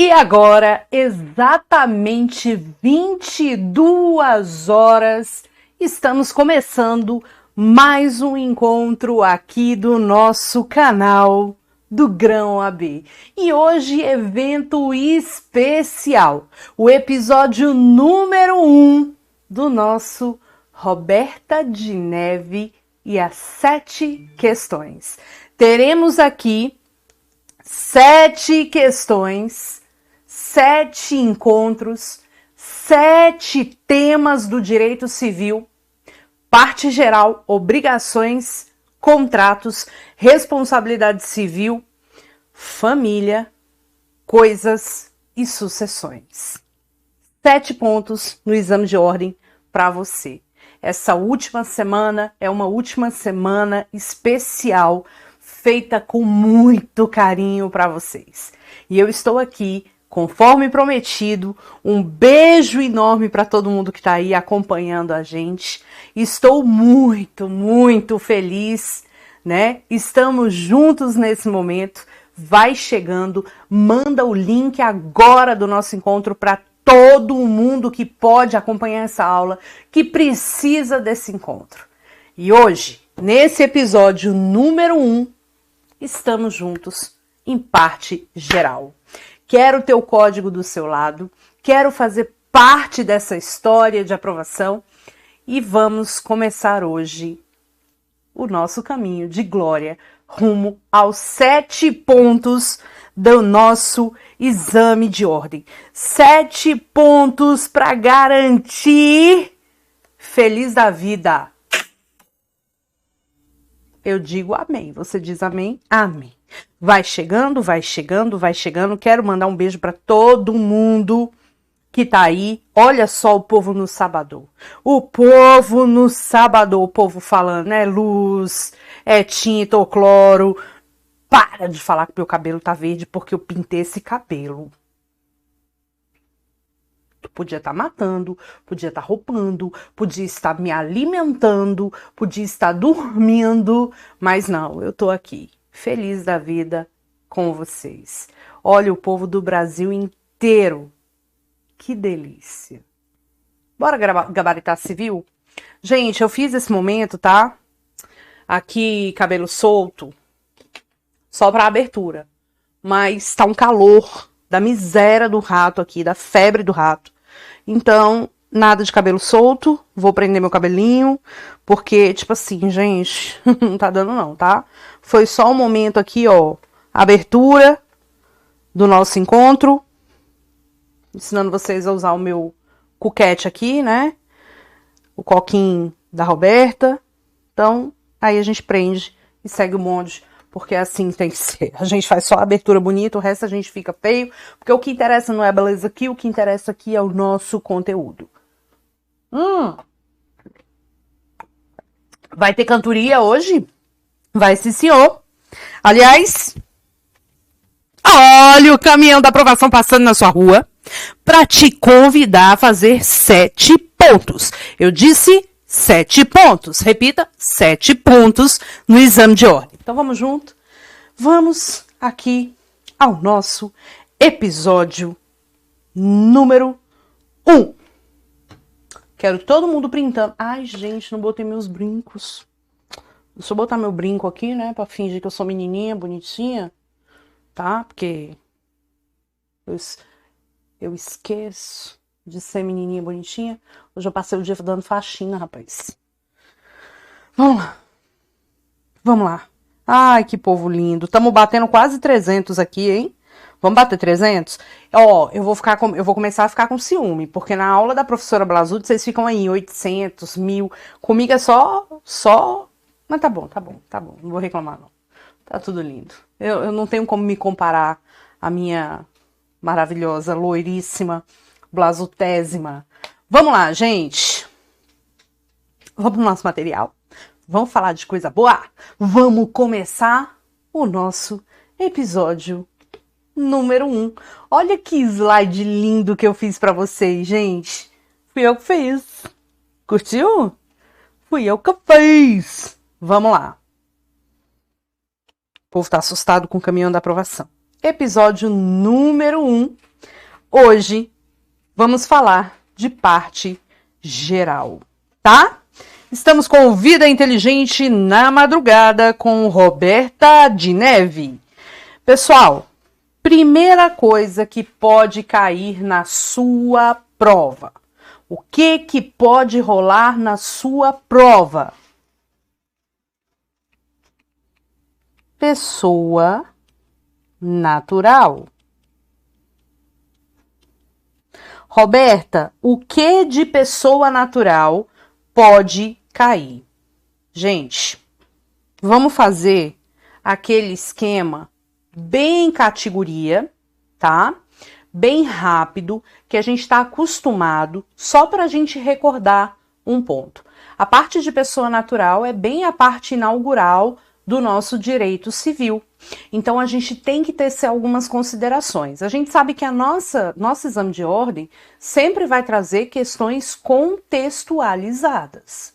E agora, exatamente 22 horas, estamos começando mais um encontro aqui do nosso canal do Grão AB. E hoje, evento especial, o episódio número 1 do nosso Roberta de Neve e as 7 questões. Teremos aqui 7 questões, 7 encontros, 7 temas do direito civil, parte geral, obrigações, contratos, responsabilidade civil, família, coisas e sucessões. 7 pontos no exame de ordem para você. Essa última semana é uma última semana especial, feita com muito carinho para vocês. E eu estou aqui, conforme prometido, um beijo enorme para todo mundo que está aí acompanhando a gente. Estou muito feliz, né? Estamos juntos nesse momento. Vai chegando, manda o link agora do nosso encontro para todo mundo que pode acompanhar essa aula, que precisa desse encontro. E hoje, nesse episódio número 1, estamos juntos em parte geral. Quero ter o código do seu lado, quero fazer parte dessa história de aprovação e vamos começar hoje o nosso caminho de glória rumo aos 7 pontos do nosso exame de ordem. 7 pontos para garantir feliz da vida. Eu digo amém. Você diz amém? Amém. Vai chegando. Quero mandar um beijo para todo mundo que tá aí. Olha só o povo no sábado. O povo no sábado. O povo falando, né? Luz, é tinta ou cloro. Para de falar que meu cabelo tá verde porque eu pintei esse cabelo. Podia estar matando, podia estar roubando, podia estar me alimentando, podia estar dormindo, mas não, eu tô aqui, feliz da vida com vocês. Olha o povo do Brasil inteiro, que delícia. Bora gabaritar civil? Gente, eu fiz esse momento, tá? Aqui, cabelo solto, só pra abertura, mas tá um calor da miséria do rato aqui, da febre do rato. Então, nada de cabelo solto, vou prender meu cabelinho, porque, tipo assim, gente, não tá dando não, tá? Foi só um momento aqui, ó, abertura do nosso encontro, ensinando vocês a usar o meu cuquete aqui, né? O coquinho da Roberta. Então, aí a gente prende e segue o bonde, porque assim tem que ser. A gente faz só a abertura bonita, o resto a gente fica feio, porque o que interessa não é a beleza aqui, o que interessa aqui é o nosso conteúdo. Vai ter cantoria hoje? Vai sim, senhor. Aliás, olha o caminhão da aprovação passando na sua rua para te convidar a fazer 7 pontos. Eu disse 7 pontos. Repita, 7 pontos no exame de ordem. Então vamos junto. Vamos aqui ao nosso episódio número 1. Quero todo mundo printando. Ai, gente, não botei meus brincos. Deixa eu botar meu brinco aqui, né? Pra fingir que eu sou menininha, bonitinha. Tá? Porque eu esqueço de ser menininha, bonitinha. Hoje eu passei o dia dando faxina, rapaz. Vamos lá. Ai, que povo lindo. Estamos batendo quase 300 aqui, hein? Vamos bater 300? Ó, eu vou começar a ficar com ciúme, porque na aula da professora Blasucci vocês ficam aí em 800, 1000. Comigo é só... Mas tá bom. Não vou reclamar, não. Tá tudo lindo. Eu não tenho como me comparar à minha maravilhosa, loiríssima, blasutésima. Vamos lá, gente. Vamos pro nosso material? Vamos falar de coisa boa? Vamos começar o nosso episódio número 1. Olha que slide lindo que eu fiz pra vocês, gente. Fui eu que fiz. Curtiu? Fui eu que fiz. Vamos lá. O povo tá assustado com o caminhão da aprovação. Episódio número 1 hoje vamos falar de parte geral, tá? Estamos com Vida Inteligente na Madrugada com Roberta de Neve. Pessoal, primeira coisa que pode cair na sua prova. O que pode rolar na sua prova? Pessoa natural. Roberta, o que de pessoa natural pode cair? Gente, vamos fazer aquele esquema bem categoria, tá? Bem rápido, que a gente está acostumado, só para a gente recordar um ponto. A parte de pessoa natural é bem a parte inaugural do nosso direito civil. Então, a gente tem que tecer algumas considerações. A gente sabe que nosso exame de ordem sempre vai trazer questões contextualizadas.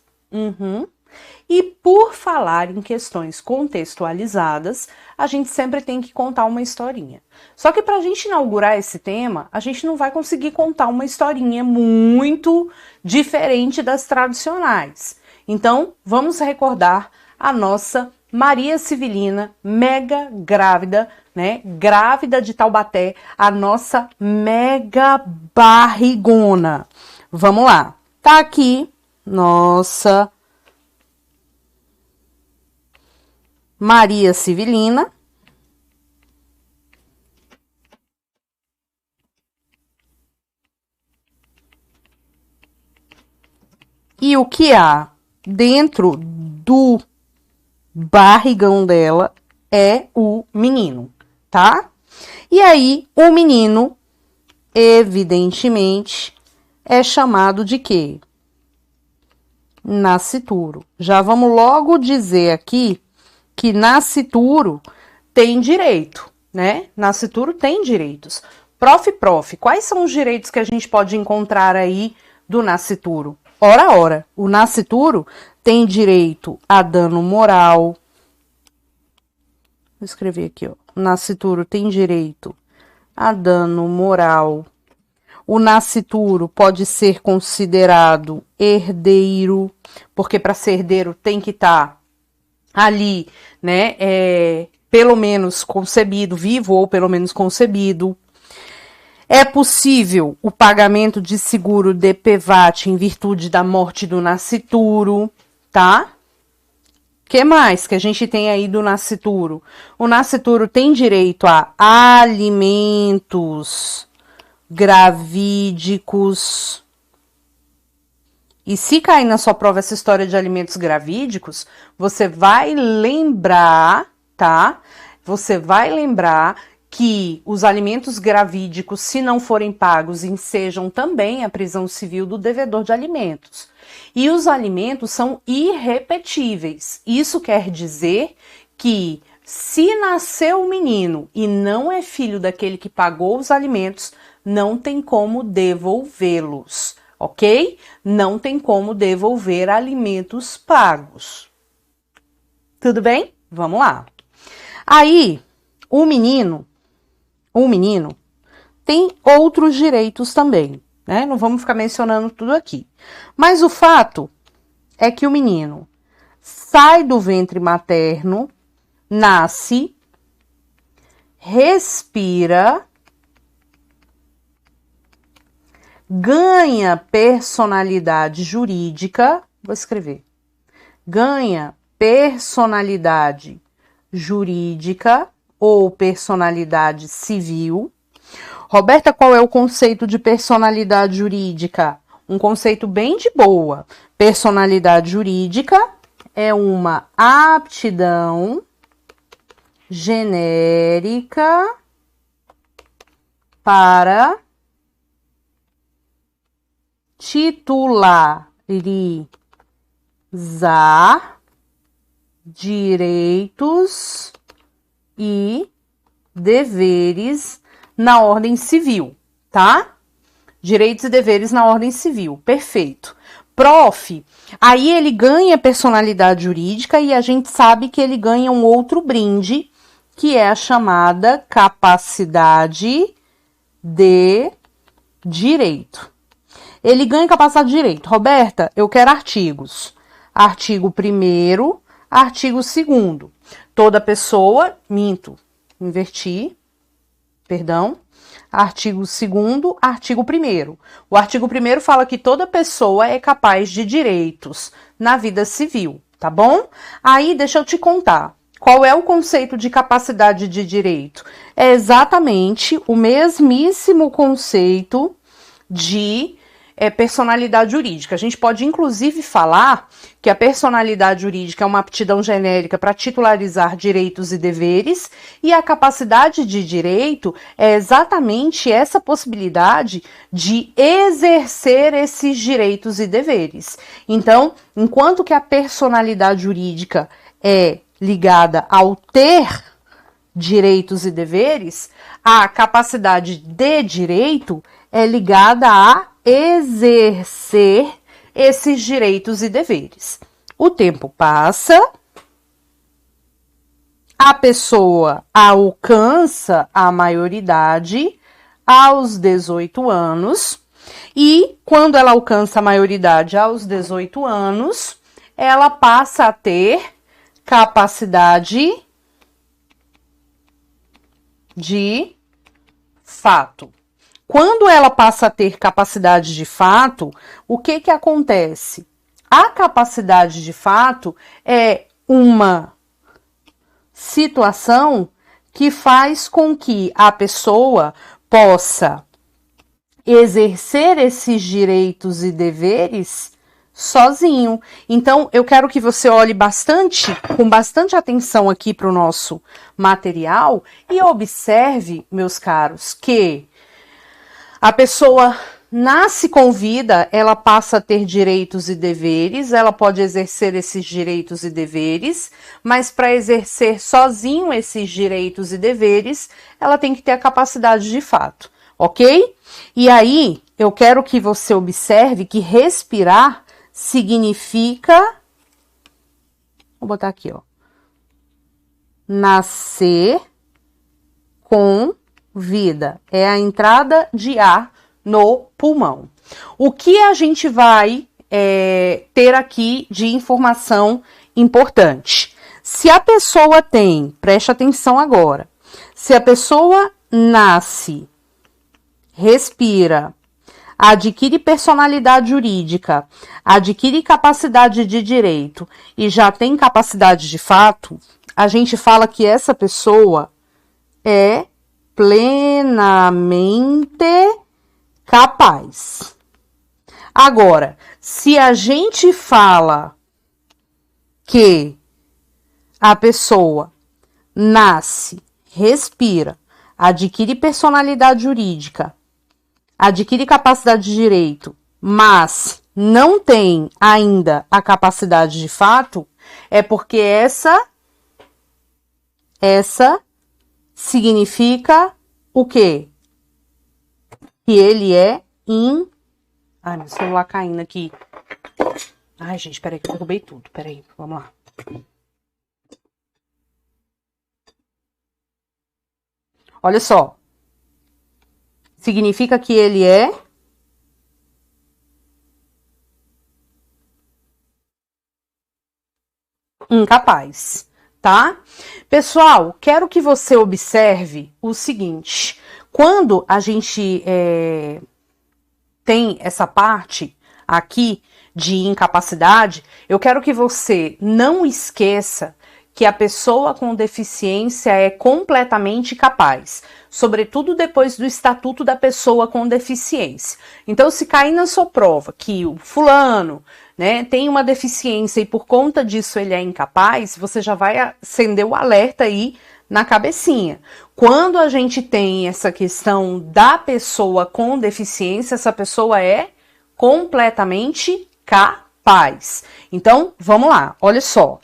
E por falar em questões contextualizadas, a gente sempre tem que contar uma historinha. Só que para a gente inaugurar esse tema, a gente não vai conseguir contar uma historinha muito diferente das tradicionais. Então, vamos recordar a nossa Maria Civilina, mega grávida, né? Grávida de Taubaté, a nossa mega barrigona. Vamos lá. Tá aqui nossa Maria Civilina. E o que há dentro do barrigão dela é o menino, tá? E aí, o menino, evidentemente, é chamado de quê? Nascituro. Já vamos logo dizer aqui que nascituro tem direito, né? Nascituro tem direitos. Prof, quais são os direitos que a gente pode encontrar aí do nascituro? Ora, o nascituro tem direito a dano moral. Vou escrever aqui, ó. O nascituro tem direito a dano moral. O nascituro pode ser considerado herdeiro, porque para ser herdeiro tem que estar ali, né, pelo menos concebido, vivo ou pelo menos concebido. É possível o pagamento de seguro de PVAT em virtude da morte do nascituro, tá? O que mais que a gente tem aí do nascituro? O nascituro tem direito a alimentos gravídicos. E se cair na sua prova essa história de alimentos gravídicos, você vai lembrar, tá? Você vai lembrar que os alimentos gravídicos, se não forem pagos, ensejam também a prisão civil do devedor de alimentos. E os alimentos são irrepetíveis. Isso quer dizer que, se nasceu o menino e não é filho daquele que pagou os alimentos, não tem como devolvê-los, ok? Não tem como devolver alimentos pagos. Tudo bem? Vamos lá. Aí, o menino tem outros direitos também, né? Não vamos ficar mencionando tudo aqui. Mas o fato é que o menino sai do ventre materno, nasce, respira, ganha personalidade jurídica, vou escrever, ganha personalidade jurídica ou personalidade civil. Roberta, qual é o conceito de personalidade jurídica? Um conceito bem de boa. Personalidade jurídica é uma aptidão genérica para titularizar direitos e deveres na ordem civil, tá? Direitos e deveres na ordem civil, perfeito. Prof, aí ele ganha personalidade jurídica e a gente sabe que ele ganha um outro brinde, que é a chamada capacidade de direito. Ele ganha capacidade de direito. Roberta, eu quero artigos. Artigo 1º, artigo 2º. Toda pessoa, inverti, perdão. Artigo 2º, artigo 1º. O artigo 1º fala que toda pessoa é capaz de direitos na vida civil, tá bom? Aí, deixa eu te contar. Qual é o conceito de capacidade de direito? É exatamente o mesmíssimo conceito de personalidade jurídica. A gente pode, inclusive, falar que a personalidade jurídica é uma aptidão genérica para titularizar direitos e deveres, e a capacidade de direito é exatamente essa possibilidade de exercer esses direitos e deveres. Então, enquanto que a personalidade jurídica é ligada ao ter direitos e deveres, a capacidade de direito é ligada a exercer esses direitos e deveres. O tempo passa, a pessoa alcança a maioridade aos 18 anos, e quando ela alcança a maioridade aos 18 anos, ela passa a ter capacidade de fato. Quando ela passa a ter capacidade de fato, o que que acontece? A capacidade de fato é uma situação que faz com que a pessoa possa exercer esses direitos e deveres sozinho. Então, eu quero que você olhe com bastante atenção aqui para o nosso material e observe, meus caros, que a pessoa nasce com vida, ela passa a ter direitos e deveres, ela pode exercer esses direitos e deveres, mas para exercer sozinho esses direitos e deveres, ela tem que ter a capacidade de fato, ok? E aí, eu quero que você observe que respirar significa, vou botar aqui, ó, nascer com vida, é a entrada de ar no pulmão. O que a gente vai ter aqui de informação importante? Se a pessoa tem, preste atenção agora, se a pessoa nasce, respira, adquire personalidade jurídica, adquire capacidade de direito e já tem capacidade de fato, a gente fala que essa pessoa é plenamente capaz. Agora, se a gente fala que a pessoa nasce, respira, adquire personalidade jurídica, adquire capacidade de direito, mas não tem ainda a capacidade de fato, é porque essa significa o quê? Que ele é Ai, meu celular caindo aqui. Ai, gente, peraí que eu derrubei tudo. Peraí, vamos lá. Olha só. Significa que ele é incapaz, tá? Pessoal, quero que você observe o seguinte. Quando a gente tem essa parte aqui de incapacidade, eu quero que você não esqueça que a pessoa com deficiência é completamente capaz, sobretudo depois do Estatuto da Pessoa com Deficiência. Então, se cair na sua prova que o fulano, né, tem uma deficiência e por conta disso ele é incapaz, você já vai acender o alerta aí na cabecinha. Quando a gente tem essa questão da pessoa com deficiência, essa pessoa é completamente capaz. Então, vamos lá, olha só.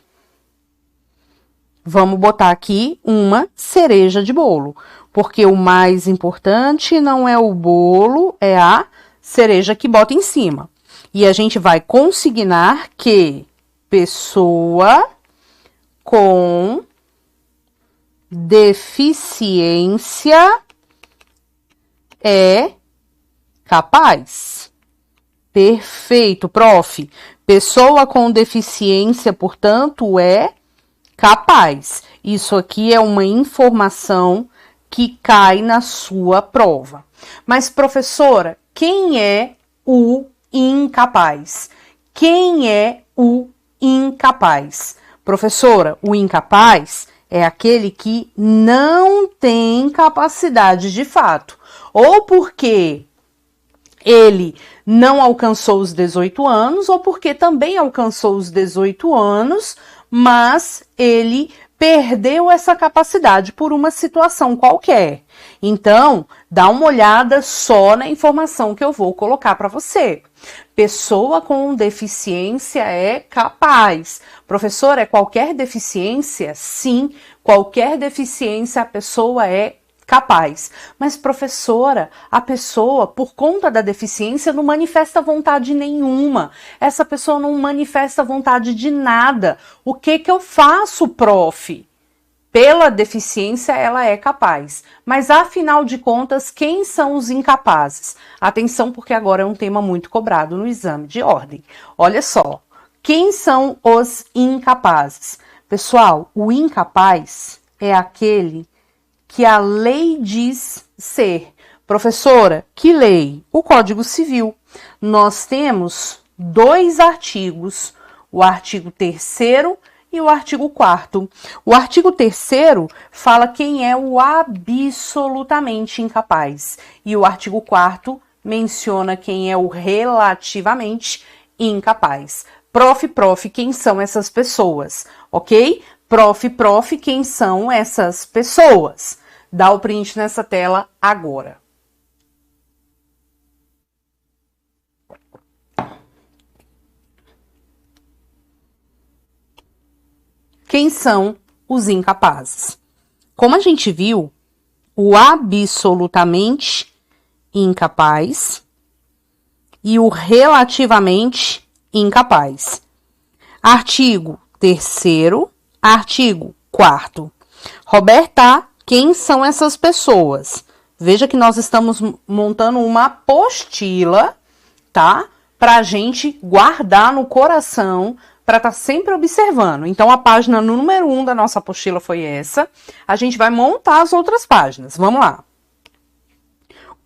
Vamos botar aqui uma cereja de bolo, porque o mais importante não é o bolo, é a cereja que bota em cima. E a gente vai consignar que pessoa com deficiência é capaz. Perfeito, prof. Pessoa com deficiência, portanto, é capaz. Isso aqui é uma informação que cai na sua prova. Mas, professora, quem é o incapaz? Quem é o incapaz? Professora, o incapaz é aquele que não tem capacidade de fato. Ou porque ele não alcançou os 18 anos, ou porque também alcançou os 18 anos, mas ele perdeu essa capacidade por uma situação qualquer. Então, dá uma olhada só na informação que eu vou colocar para você. Pessoa com deficiência é capaz. Professor, é qualquer deficiência? Sim, qualquer deficiência a pessoa é capaz. Mas, professora, a pessoa, por conta da deficiência, não manifesta vontade nenhuma. Essa pessoa não manifesta vontade de nada. O que eu faço, prof? Pela deficiência, ela é capaz. Mas, afinal de contas, quem são os incapazes? Atenção, porque agora é um tema muito cobrado no exame de ordem. Olha só, quem são os incapazes? Pessoal, o incapaz é aquele que a lei diz ser. Professora, que lei? O Código Civil. Nós temos 2 artigos, o artigo 3º e o artigo 4º. O artigo 3º fala quem é o absolutamente incapaz. E o artigo 4º menciona quem é o relativamente incapaz. Prof, quem são essas pessoas? Ok? Prof, quem são essas pessoas? Dá o print nessa tela agora. Quem são os incapazes? Como a gente viu, o absolutamente incapaz e o relativamente incapaz. Artigo 3º, artigo 4º. Roberta, quem são essas pessoas? Veja que nós estamos montando uma apostila, tá? Para a gente guardar no coração, para estar sempre observando. Então, a página número 1 da nossa apostila foi essa. A gente vai montar as outras páginas. Vamos lá.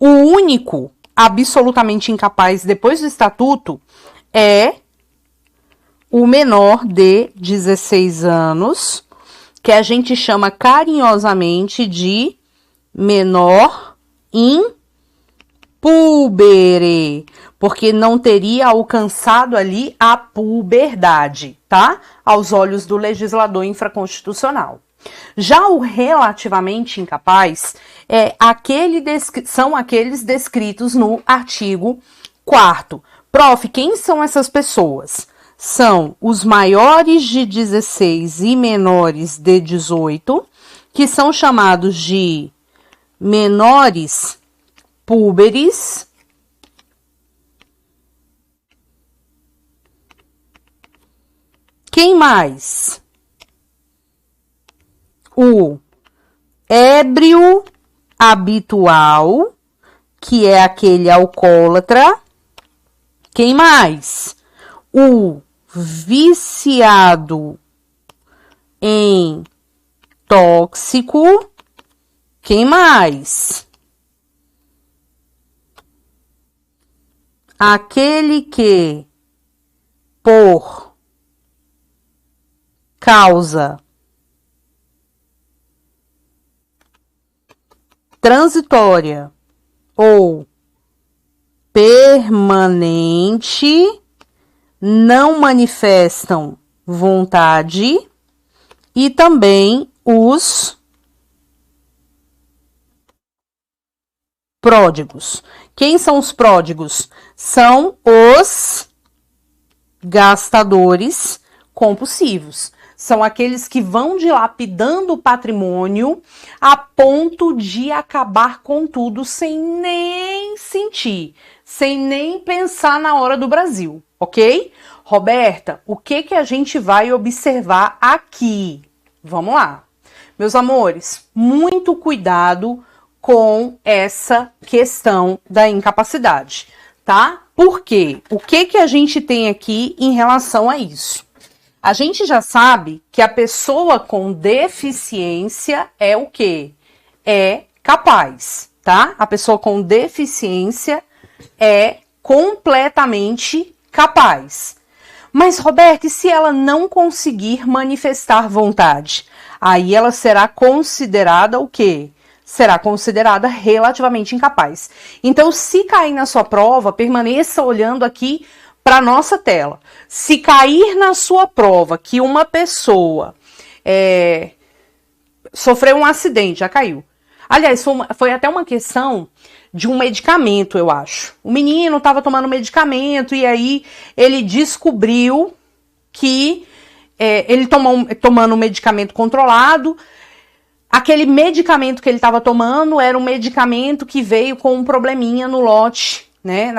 O único absolutamente incapaz depois do estatuto é o menor de 16 anos, que a gente chama carinhosamente de menor impúbere, porque não teria alcançado ali a puberdade, tá? Aos olhos do legislador infraconstitucional. Já o relativamente incapaz são aqueles descritos no artigo 4º. Prof, quem são essas pessoas? São os maiores de 16 e menores de 18, que são chamados de menores púberes. Quem mais? O ébrio habitual, que é aquele alcoólatra. Quem mais? O viciado em tóxico. Quem mais? Aquele que, por causa transitória ou permanente, não manifestam vontade, e também os pródigos. Quem são os pródigos? São os gastadores compulsivos. São aqueles que vão dilapidando o patrimônio a ponto de acabar com tudo sem nem sentir, sem nem pensar na hora do Brasil, ok? Roberta, o que a gente vai observar aqui? Vamos lá. Meus amores, muito cuidado com essa questão da incapacidade, tá? Por quê? O que a gente tem aqui em relação a isso? A gente já sabe que a pessoa com deficiência é o quê? É capaz, tá? A pessoa com deficiência é completamente capaz. Mas, Roberta, e se ela não conseguir manifestar vontade? Aí ela será considerada o quê? Será considerada relativamente incapaz. Então, se cair na sua prova, permaneça olhando aqui para a nossa tela. Se cair na sua prova que uma pessoa sofreu um acidente, já caiu. Aliás, foi até uma questão de um medicamento, eu acho. O menino estava tomando medicamento e aí ele descobriu que ele tomando um medicamento controlado, aquele medicamento que ele estava tomando era um medicamento que veio com um probleminha no lote, né,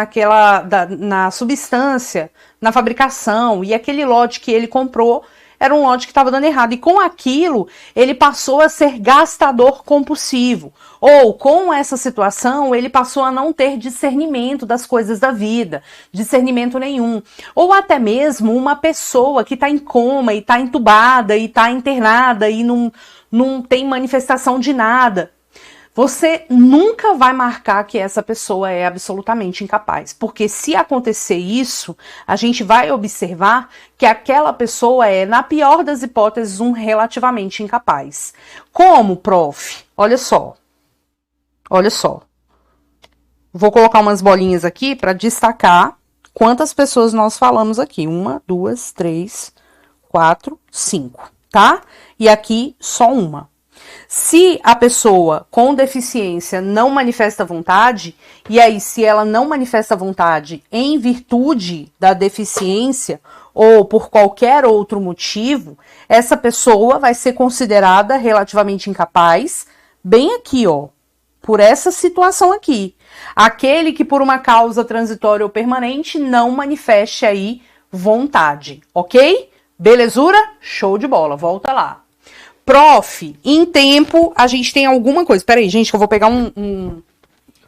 na substância, na fabricação, e aquele lote que ele comprou era um lote que estava dando errado, e com aquilo ele passou a ser gastador compulsivo, ou com essa situação ele passou a não ter discernimento das coisas da vida, discernimento nenhum, ou até mesmo uma pessoa que está em coma e está entubada e está internada e não tem manifestação de nada. Você nunca vai marcar que essa pessoa é absolutamente incapaz, porque se acontecer isso, a gente vai observar que aquela pessoa é, na pior das hipóteses, um relativamente incapaz. Como, prof? Olha só. Olha só. Vou colocar umas bolinhas aqui para destacar quantas pessoas nós falamos aqui. 1, 2, 3, 4, 5, tá? E aqui só uma. Se a pessoa com deficiência não manifesta vontade, e aí se ela não manifesta vontade em virtude da deficiência ou por qualquer outro motivo, essa pessoa vai ser considerada relativamente incapaz, bem aqui, ó, por essa situação aqui. Aquele que por uma causa transitória ou permanente não manifeste aí vontade, ok? Belezura? Show de bola, volta lá. Prof, em tempo, a gente tem alguma coisa. Peraí, gente, que eu vou pegar um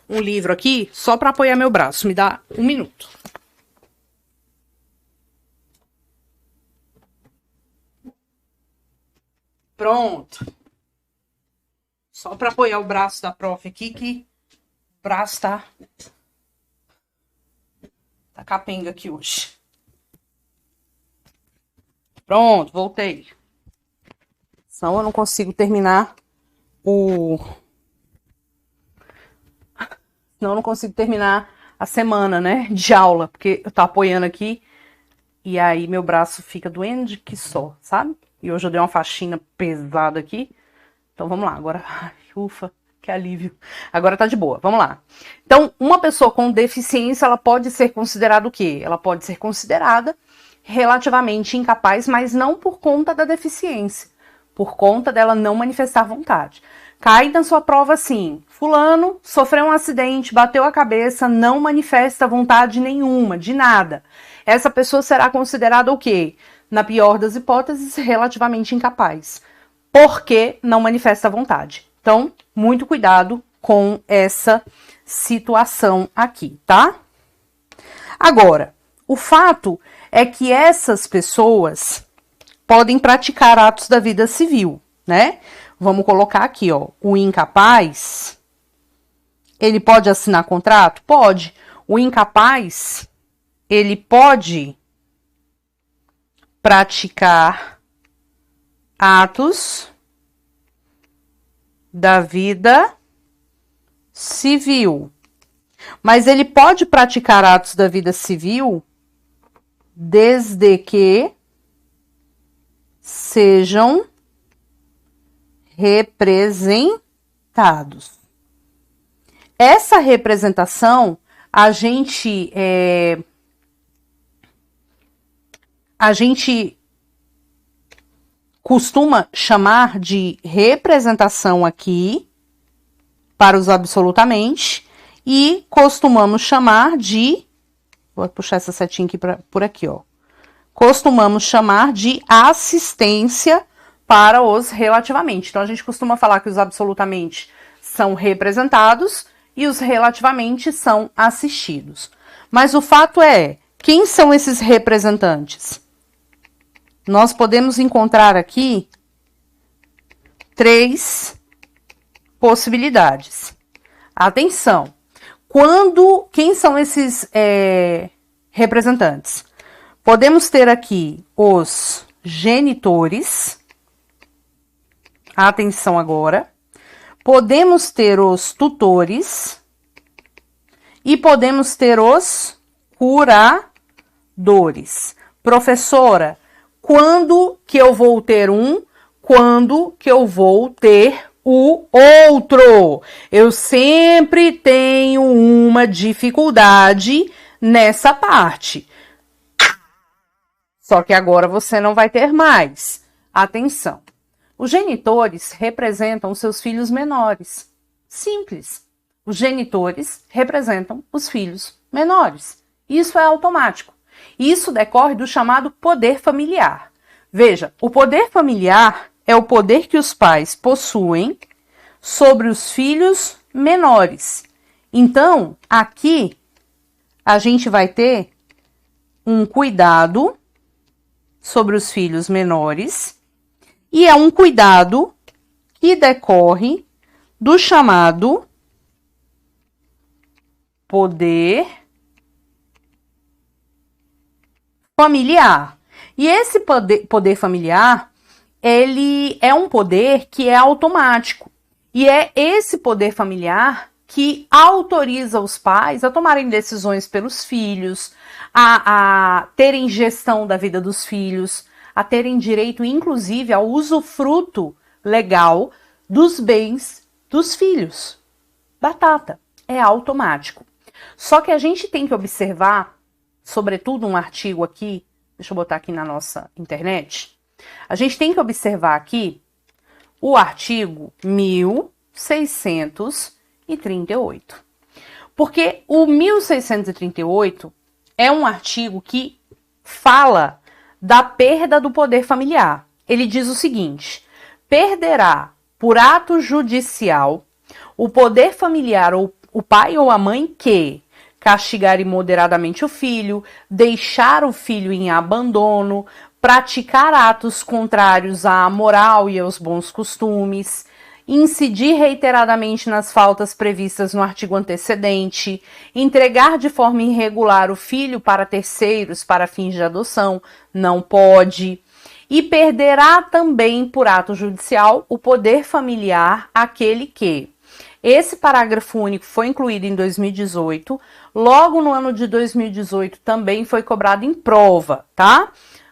livro aqui só para apoiar meu braço. Me dá 1 minuto. Pronto. Só para apoiar o braço da prof aqui, que o braço tá capenga aqui hoje. Pronto, voltei. Senão eu não consigo terminar Senão eu não consigo terminar a semana, né, de aula, porque eu tô apoiando aqui e aí meu braço fica doendo de que só, sabe? E hoje eu dei uma faxina pesada aqui. Então vamos lá, agora, ai, ufa, que alívio. Agora tá de boa, vamos lá. Então, uma pessoa com deficiência, ela pode ser considerada o quê? Ela pode ser considerada relativamente incapaz, mas não por conta da deficiência, por conta dela não manifestar vontade. Cai na sua prova assim, fulano sofreu um acidente, bateu a cabeça, não manifesta vontade nenhuma, de nada. Essa pessoa será considerada o quê? Na pior das hipóteses, relativamente incapaz, porque não manifesta vontade. Então, muito cuidado com essa situação aqui, tá? Agora, o fato é que essas pessoas podem praticar atos da vida civil, né? Vamos colocar aqui, ó, o incapaz, ele pode assinar contrato? Pode. O incapaz, ele pode praticar atos da vida civil. Mas ele pode praticar atos da vida civil desde que sejam representados. Essa representação a gente costuma chamar de representação aqui para os absolutamente e costumamos chamar de, vou puxar essa setinha aqui por aqui, ó. Costumamos chamar de assistência para os relativamente. Então, a gente costuma falar que os absolutamente são representados e os relativamente são assistidos. Mas o fato é, quem são esses representantes? Nós podemos encontrar aqui 3 possibilidades. Atenção! Quem são esses representantes? Podemos ter aqui os genitores. Atenção agora. Podemos ter os tutores. E podemos ter os curadores. Professora, quando que eu vou ter um? Quando que eu vou ter o outro? Eu sempre tenho uma dificuldade nessa parte. Só que agora você não vai ter mais. Atenção. Os genitores representam os seus filhos menores. Simples. Os genitores representam os filhos menores. Isso é automático. Isso decorre do chamado poder familiar. Veja, o poder familiar é o poder que os pais possuem sobre os filhos menores. Então, aqui, a gente vai ter um cuidado sobre os filhos menores, e é um cuidado que decorre do chamado poder familiar. E esse poder familiar, ele é um poder que é automático. E é esse poder familiar que autoriza os pais a tomarem decisões pelos filhos, a terem gestão da vida dos filhos, a terem direito, inclusive, ao usufruto legal dos bens dos filhos. Batata, é automático. Só que a gente tem que observar, sobretudo um artigo aqui, deixa eu botar aqui na nossa internet, a gente tem que observar aqui o artigo 1638. Porque o 1638 é um artigo que fala da perda do poder familiar. Ele diz o seguinte: perderá por ato judicial o poder familiar ou o pai ou a mãe que castigar imoderadamente o filho, deixar o filho em abandono, praticar atos contrários à moral e aos bons costumes, incidir reiteradamente nas faltas previstas no artigo antecedente, entregar de forma irregular o filho para terceiros para fins de adoção, não pode, e perderá também por ato judicial o poder familiar aquele que. Esse parágrafo único foi incluído em 2018, logo no ano de 2018 também foi cobrado em prova, tá?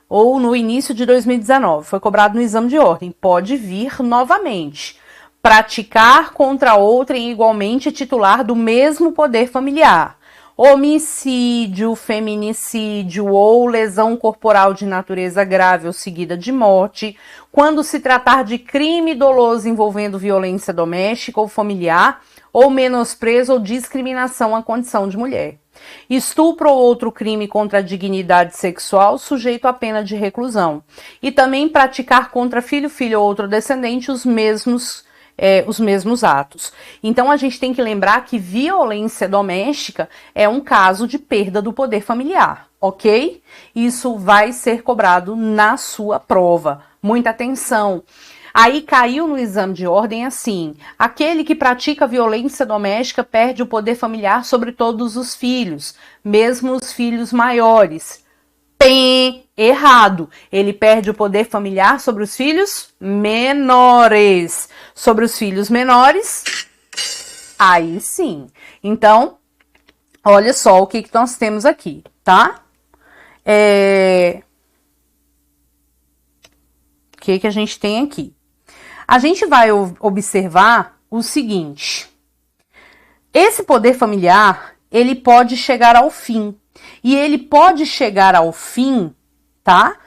Ou no início de 2019, foi cobrado no exame de ordem, pode vir novamente. Praticar contra outrem igualmente titular do mesmo poder familiar. Homicídio, feminicídio ou lesão corporal de natureza grave ou seguida de morte, quando se tratar de crime doloso envolvendo violência doméstica ou familiar, ou menosprezo ou discriminação à condição de mulher. Estupro ou outro crime contra a dignidade sexual sujeito à pena de reclusão. E também praticar contra filho, filha ou outro descendente os mesmos atos. Então a gente tem que lembrar que violência doméstica é um caso de perda do poder familiar, ok? Isso vai ser cobrado na sua prova. Muita atenção. Aí caiu no exame de ordem assim: aquele que pratica violência doméstica perde o poder familiar sobre todos os filhos, mesmo os filhos maiores. Errado. Ele perde o poder familiar sobre os filhos menores. Sobre os filhos menores, aí sim. Então, olha só o que nós temos aqui, tá? O que a gente tem aqui? A gente vai observar o seguinte: esse poder familiar, ele pode chegar ao fim. E ele pode chegar ao fim, tá?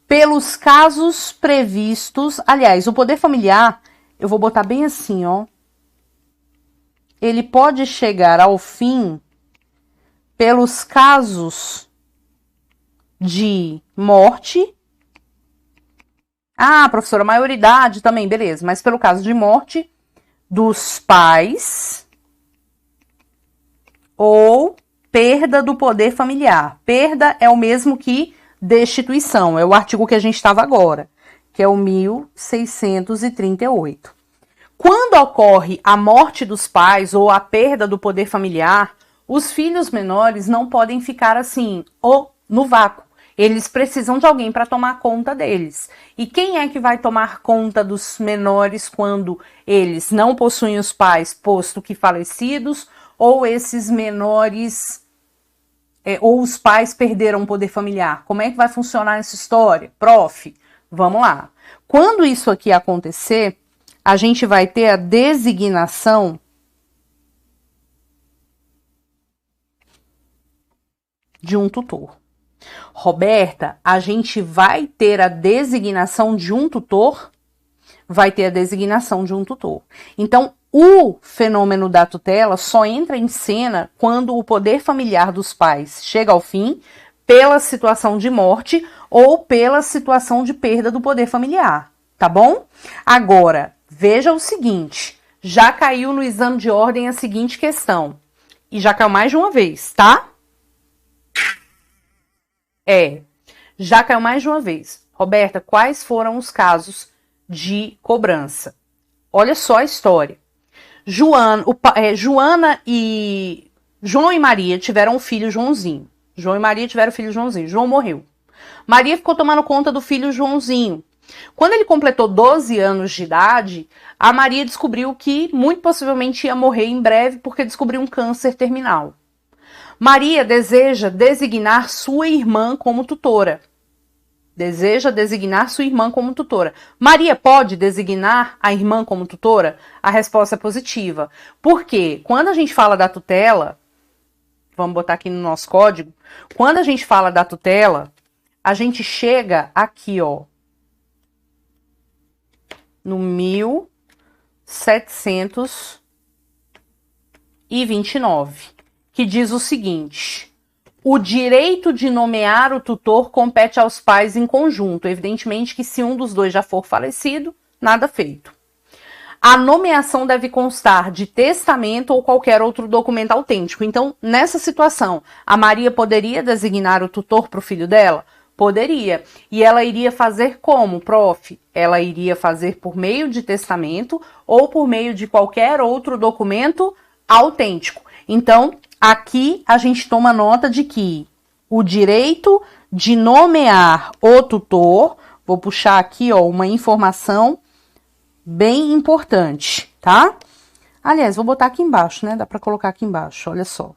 Pelos casos previstos. Aliás, o poder familiar, eu vou botar bem assim, ó. Ele pode chegar ao fim pelos casos de morte. Ah, professora, maioridade também, beleza. Mas pelo caso de morte, dos pais ou perda do poder familiar. Perda é o mesmo que destituição, é o artigo que a gente estava agora, que é o 1638. Quando ocorre a morte dos pais ou a perda do poder familiar, os filhos menores não podem ficar assim, ou no vácuo. Eles precisam de alguém para tomar conta deles. E quem é que vai tomar conta dos menores quando eles não possuem os pais, posto que falecidos, ou esses menores, ou os pais perderam o poder familiar? Como é que vai funcionar essa história? Prof, vamos lá. Quando isso aqui acontecer, a gente vai ter a designação de um tutor. Roberta, a gente vai ter a designação de um tutor? Vai ter a designação de um tutor. Então, o fenômeno da tutela só entra em cena quando o poder familiar dos pais chega ao fim pela situação de morte ou pela situação de perda do poder familiar, tá bom? Agora, veja o seguinte, já caiu no exame de ordem a seguinte questão, e já caiu mais de uma vez, tá? Já caiu mais de uma vez. Roberta, quais foram os casos de cobrança? Olha só a história. João e Maria tiveram um filho, Joãozinho. João e Maria tiveram o filho Joãozinho. João morreu. Maria ficou tomando conta do filho Joãozinho. Quando ele completou 12 anos de idade, a Maria descobriu que muito possivelmente ia morrer em breve porque descobriu um câncer terminal. Maria deseja designar sua irmã como tutora. Maria pode designar a irmã como tutora? A resposta é positiva. Porque quando a gente fala da tutela, vamos botar aqui no nosso código, quando a gente fala da tutela, a gente chega aqui, ó, no 1729. Que diz o seguinte: o direito de nomear o tutor compete aos pais em conjunto. Evidentemente que se um dos dois já for falecido, nada feito. A nomeação deve constar de testamento ou qualquer outro documento autêntico. Então, nessa situação, a Maria poderia designar o tutor para o filho dela? Poderia. E ela iria fazer como, prof? Ela iria fazer por meio de testamento ou por meio de qualquer outro documento autêntico. Então, aqui a gente toma nota de que o direito de nomear o tutor, vou puxar aqui, ó, uma informação bem importante, tá? Aliás, vou botar aqui embaixo, né? Dá para colocar aqui embaixo, olha só.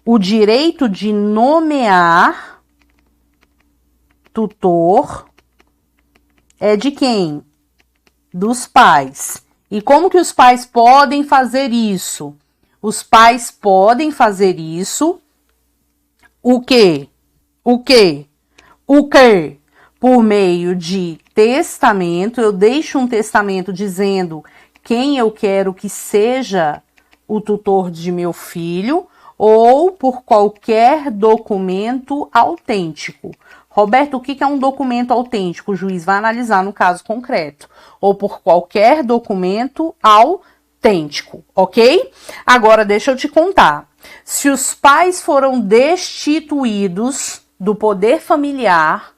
O direito de nomear tutor é de quem? Dos pais. E como que os pais podem fazer isso? Os pais podem fazer isso, o quê? Por meio de testamento. Eu deixo um testamento dizendo quem eu quero que seja o tutor de meu filho, ou por qualquer documento autêntico. Roberto, o que é um documento autêntico? O juiz vai analisar no caso concreto. Ou por qualquer documento autêntico, ok? Agora, deixa eu te contar. Se os pais foram destituídos do poder familiar,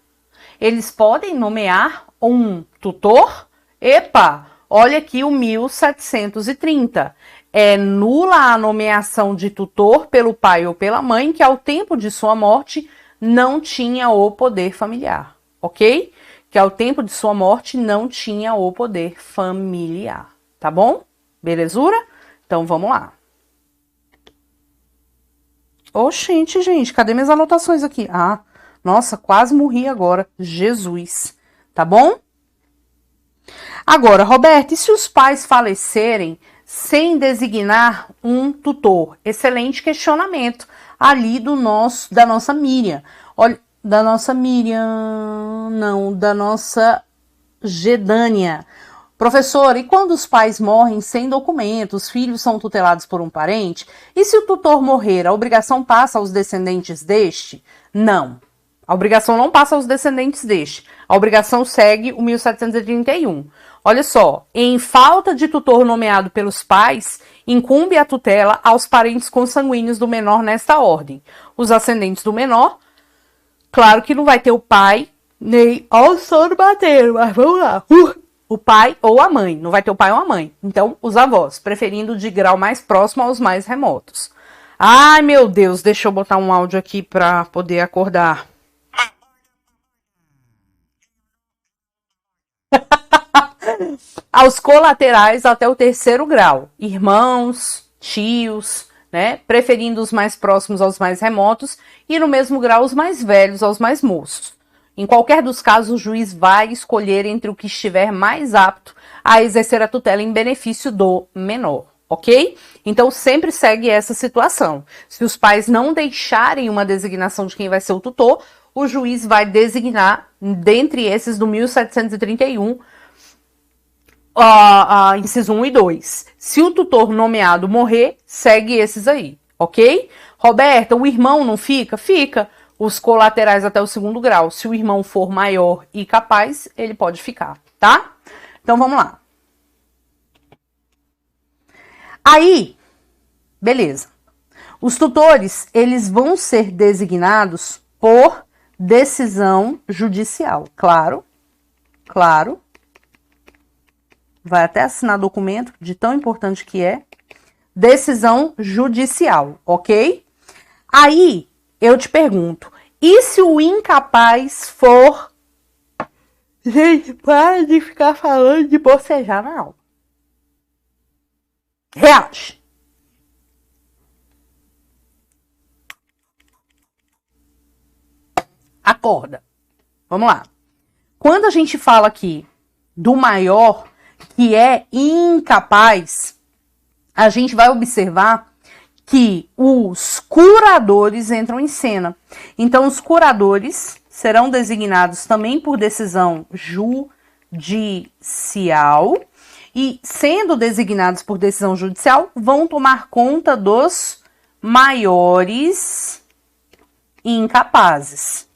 eles podem nomear um tutor? Epa, olha aqui o 1730. É nula a nomeação de tutor pelo pai ou pela mãe que ao tempo de sua morte não tinha o poder familiar, ok? Que ao tempo de sua morte não tinha o poder familiar, tá bom? Belezura? Então vamos lá. Oxente, gente, cadê minhas anotações aqui? Ah, nossa, quase morri agora. Jesus, tá bom? Agora, Roberto, e se os pais falecerem sem designar um tutor? Excelente questionamento ali da nossa Miriam. Olha, da nossa Gedânia. Professor, e quando os pais morrem sem documentos, os filhos são tutelados por um parente? E se o tutor morrer, a obrigação passa aos descendentes deste? Não. A obrigação não passa aos descendentes deste. A obrigação segue o 1731. Olha só, em falta de tutor nomeado pelos pais, incumbe a tutela aos parentes consanguíneos do menor nesta ordem. Os ascendentes do menor, claro que não vai ter o pai, nem ao sono bater, mas vamos lá. O pai ou a mãe, não vai ter o pai ou a mãe. Então, os avós, preferindo de grau mais próximo aos mais remotos. Ai, meu Deus, deixa eu botar um áudio aqui para poder acordar. Aos colaterais até o terceiro grau, irmãos, tios, né, preferindo os mais próximos aos mais remotos e no mesmo grau os mais velhos aos mais moços. Em qualquer dos casos, o juiz vai escolher entre o que estiver mais apto a exercer a tutela em benefício do menor, ok? Então sempre segue essa situação. Se os pais não deixarem uma designação de quem vai ser o tutor, o juiz vai designar, dentre esses do 1731, inciso 1 e 2. Se o tutor nomeado morrer, segue esses aí, ok? Roberta, o irmão não fica? Fica. Os colaterais até o segundo grau. Se o irmão for maior e capaz, ele pode ficar, tá? Então vamos lá. Aí, beleza. Os tutores, eles vão ser designados por decisão judicial. Claro, claro. Vai até assinar documento de tão importante que é. Decisão judicial, ok? Aí, eu te pergunto, e se o incapaz for... Gente, para de ficar falando de bocejar na aula. Reage. Acorda. Vamos lá. Quando a gente fala aqui do maior que é incapaz, a gente vai observar que os curadores entram em cena. Então, os curadores serão designados também por decisão judicial e, sendo designados por decisão judicial, vão tomar conta dos maiores incapazes.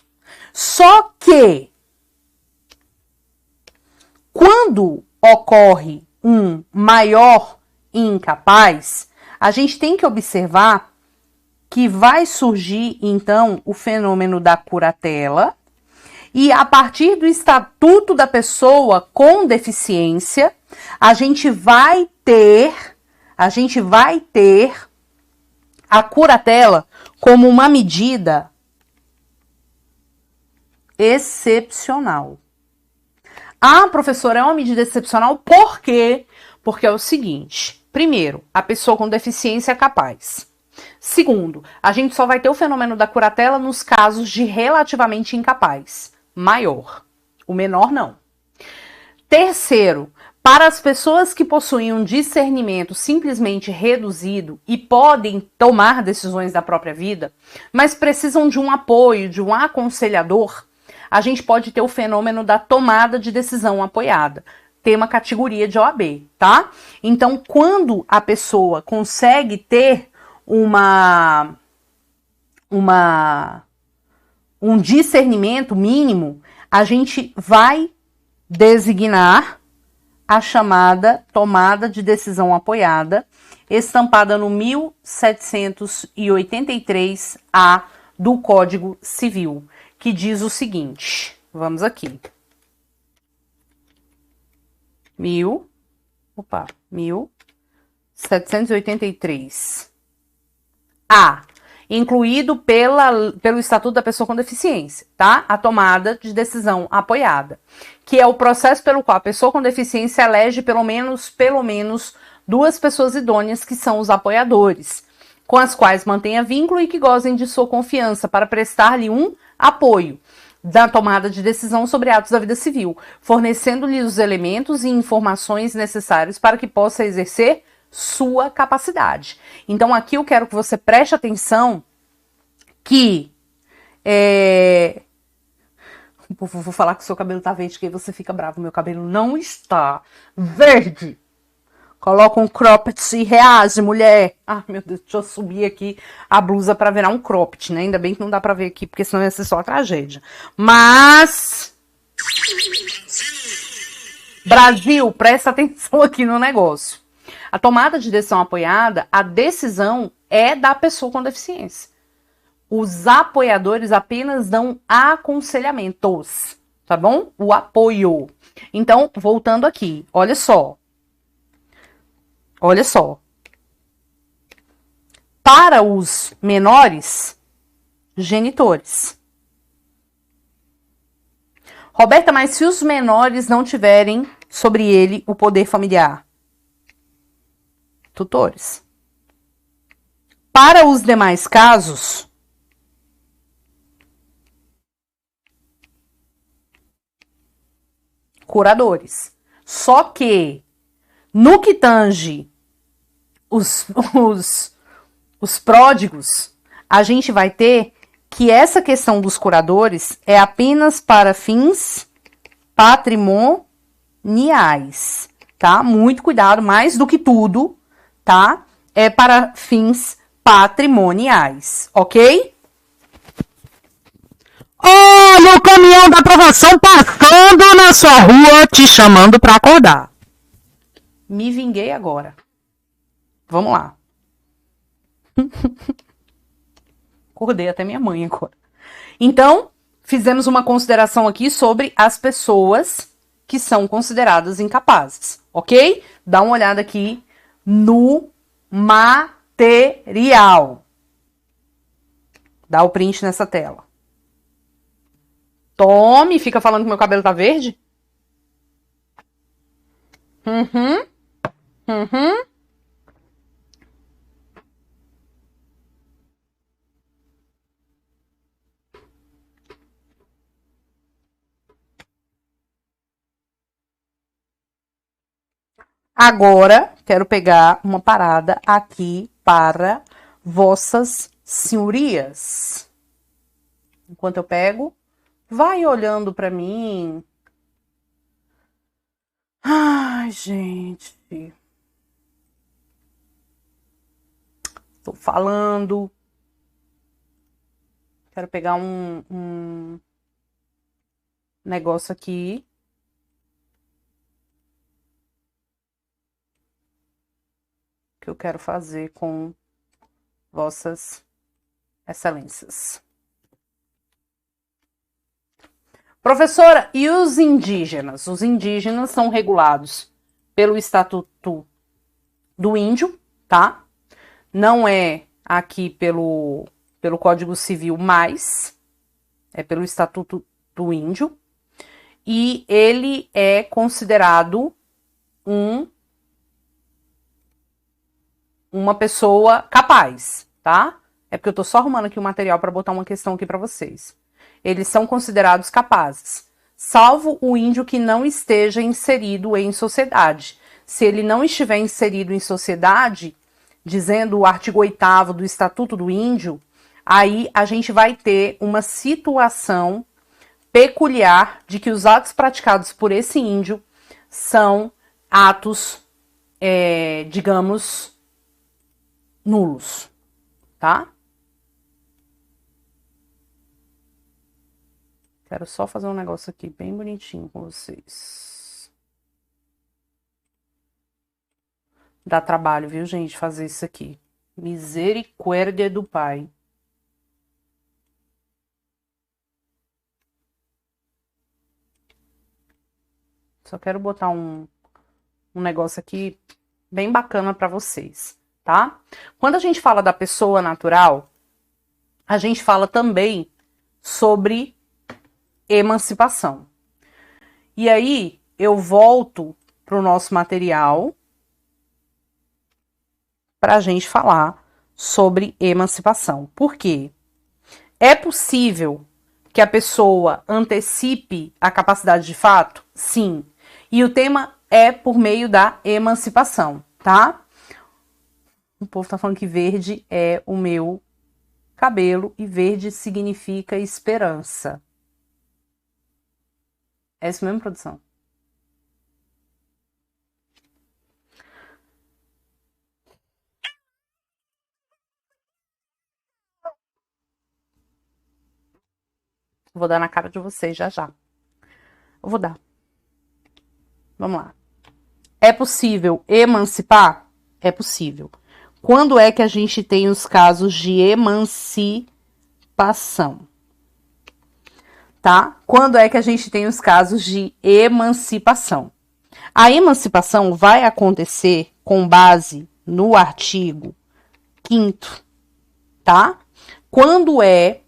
Só que, quando ocorre um maior incapaz, a gente tem que observar que vai surgir, então, o fenômeno da curatela e a partir do estatuto da pessoa com deficiência, a gente vai ter a curatela como uma medida excepcional. Ah, professora, é uma medida excepcional por quê? Porque é o seguinte, primeiro, a pessoa com deficiência é capaz. Segundo, a gente só vai ter o fenômeno da curatela nos casos de relativamente incapaz, maior. O menor não. Terceiro, para as pessoas que possuem um discernimento simplesmente reduzido e podem tomar decisões da própria vida, mas precisam de um apoio, de um aconselhador, a gente pode ter o fenômeno da tomada de decisão apoiada. Tem uma categoria de OAB, tá? Então, quando a pessoa consegue ter um discernimento mínimo, a gente vai designar a chamada tomada de decisão apoiada, estampada no 1783-A do Código Civil, que diz o seguinte, vamos aqui, 1783-A, incluído pelo Estatuto da Pessoa com Deficiência, tá? A tomada de decisão apoiada, que é o processo pelo qual a pessoa com deficiência elege pelo menos duas pessoas idôneas que são os apoiadores, com as quais mantenha vínculo e que gozem de sua confiança para prestar-lhe um apoio da tomada de decisão sobre atos da vida civil, fornecendo-lhe os elementos e informações necessários para que possa exercer sua capacidade. Então aqui eu quero que você preste atenção que vou falar que o seu cabelo tá verde, que aí você fica bravo. Meu cabelo não está verde. Coloca um cropped e reage, mulher. Ah, meu Deus, deixa eu subir aqui a blusa pra virar um cropped, né? Ainda bem que não dá pra ver aqui, porque senão ia ser só a tragédia. Mas... Brasil, presta atenção aqui no negócio. A tomada de decisão apoiada, a decisão é da pessoa com deficiência. Os apoiadores apenas dão aconselhamentos, tá bom? O apoio. Então, voltando aqui, olha só. Olha só. Para os menores, genitores. Roberta, mas se os menores não tiverem sobre ele o poder familiar? Tutores. Para os demais casos, curadores. Só que, no que tange os pródigos, a gente vai ter que essa questão dos curadores é apenas para fins patrimoniais, tá? Muito cuidado, mais do que tudo, tá? É para fins patrimoniais, ok? Olha o caminhão da aprovação passando na sua rua, te chamando para acordar. Me vinguei agora. Vamos lá. Acordei até minha mãe agora. Então, fizemos uma consideração aqui sobre as pessoas que são consideradas incapazes, ok? Dá uma olhada aqui no material. Dá o print nessa tela. Tome, fica falando que meu cabelo tá verde? Uhum. Agora, quero pegar uma parada aqui para vossas senhorias. Enquanto eu pego, vai olhando para mim. Ai, gente. Tô falando. Quero pegar um negócio aqui. Que eu quero fazer com vossas excelências. Professora, e os indígenas? Os indígenas são regulados pelo Estatuto do Índio, tá? Não é aqui pelo Código Civil mais, é pelo Estatuto do Índio. E ele é considerado uma pessoa capaz, tá? É porque eu tô só arrumando aqui o material para botar uma questão aqui para vocês. Eles são considerados capazes, salvo o índio que não esteja inserido em sociedade. Se ele não estiver inserido em sociedade, dizendo o artigo 8º do Estatuto do Índio, aí a gente vai ter uma situação peculiar de que os atos praticados por esse índio são atos, digamos, nulos, tá? Quero só fazer um negócio aqui bem bonitinho com vocês. Dá trabalho, viu, gente, fazer isso aqui. Misericórdia do Pai. Só quero botar um negócio aqui bem bacana para vocês, tá? Quando a gente fala da pessoa natural, a gente fala também sobre emancipação. E aí, eu volto para o nosso material para a gente falar sobre emancipação. Por quê? É possível que a pessoa antecipe a capacidade de fato? Sim. E o tema é por meio da emancipação, tá? O povo tá falando que verde é o meu cabelo e verde significa esperança. É isso mesmo, produção? Vou dar na cara de vocês já já. Eu vou dar. Vamos lá. É possível emancipar? É possível. Quando é que a gente tem os casos de emancipação? Tá? Quando é que a gente tem os casos de emancipação? A emancipação vai acontecer com base no artigo 5º, tá? Quando é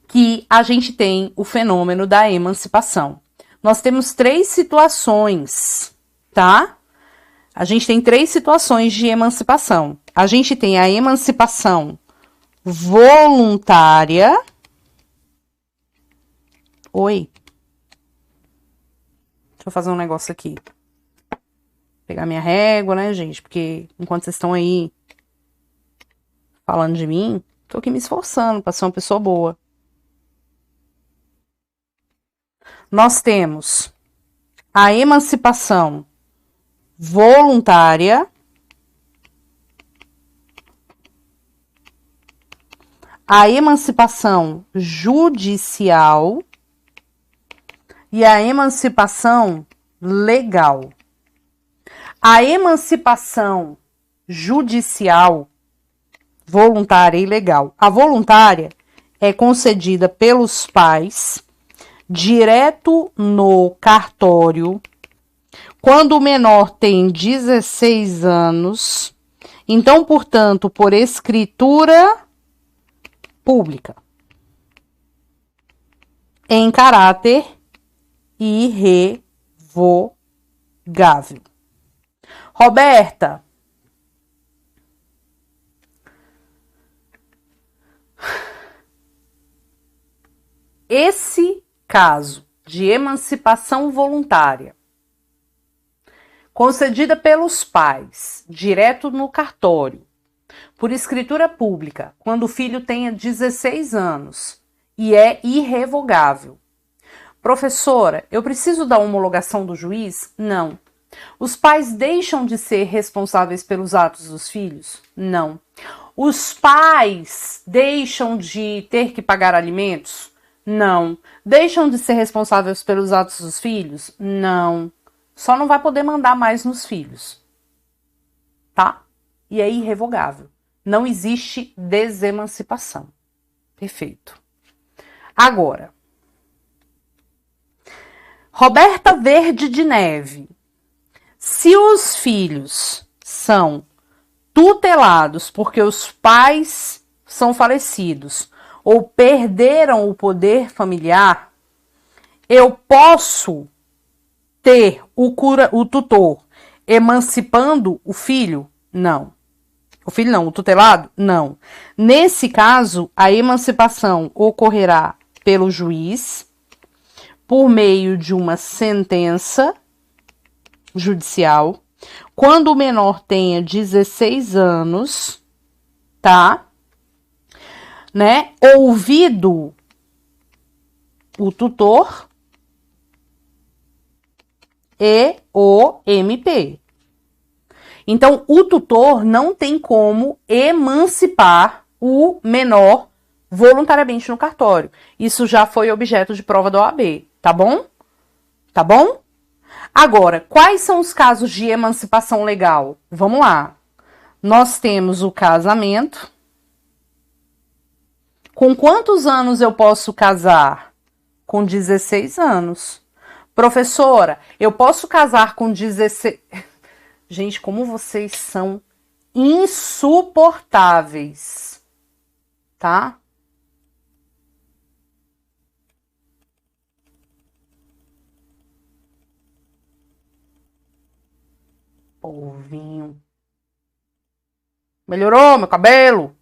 que a gente tem o fenômeno da emancipação? Nós temos 3 situações, tá? A gente tem 3 situações de emancipação. A gente tem a emancipação voluntária. Oi. Deixa eu fazer um negócio aqui. Pegar minha régua, né, gente? Porque enquanto vocês estão aí falando de mim, tô aqui me esforçando para ser uma pessoa boa. Nós temos a emancipação voluntária, a emancipação judicial e a emancipação legal. A emancipação judicial, voluntária e legal. A voluntária é concedida pelos pais direto no cartório quando o menor tem 16 anos, então, portanto, por escritura pública, em caráter irrevogável. Roberta, esse caso de emancipação voluntária concedida pelos pais, direto no cartório, por escritura pública, quando o filho tenha 16 anos e é irrevogável. Professora, eu preciso da homologação do juiz? Não. Os pais deixam de ser responsáveis pelos atos dos filhos? Não. Os pais deixam de ter que pagar alimentos? Não. Deixam de ser responsáveis pelos atos dos filhos? Não. Só não vai poder mandar mais nos filhos. Tá? E é irrevogável. Não existe desemancipação. Perfeito. Agora, Roberta Verde de Neve. Se os filhos são tutelados porque os pais são falecidos ou perderam o poder familiar, eu posso ter o tutor emancipando o filho? Não. O filho não, o tutelado? Não. Nesse caso, a emancipação ocorrerá pelo juiz, por meio de uma sentença judicial, quando o menor tenha 16 anos, tá? Né? Ouvido o tutor e o MP. Então, o tutor não tem como emancipar o menor voluntariamente no cartório. Isso já foi objeto de prova da OAB, tá bom? Tá bom? Agora, quais são os casos de emancipação legal? Vamos lá. Nós temos o casamento. Com quantos anos eu posso casar? Com 16 anos. Professora, eu posso casar com 16... Gente, como vocês são insuportáveis, tá? Polvinho. Melhorou meu cabelo?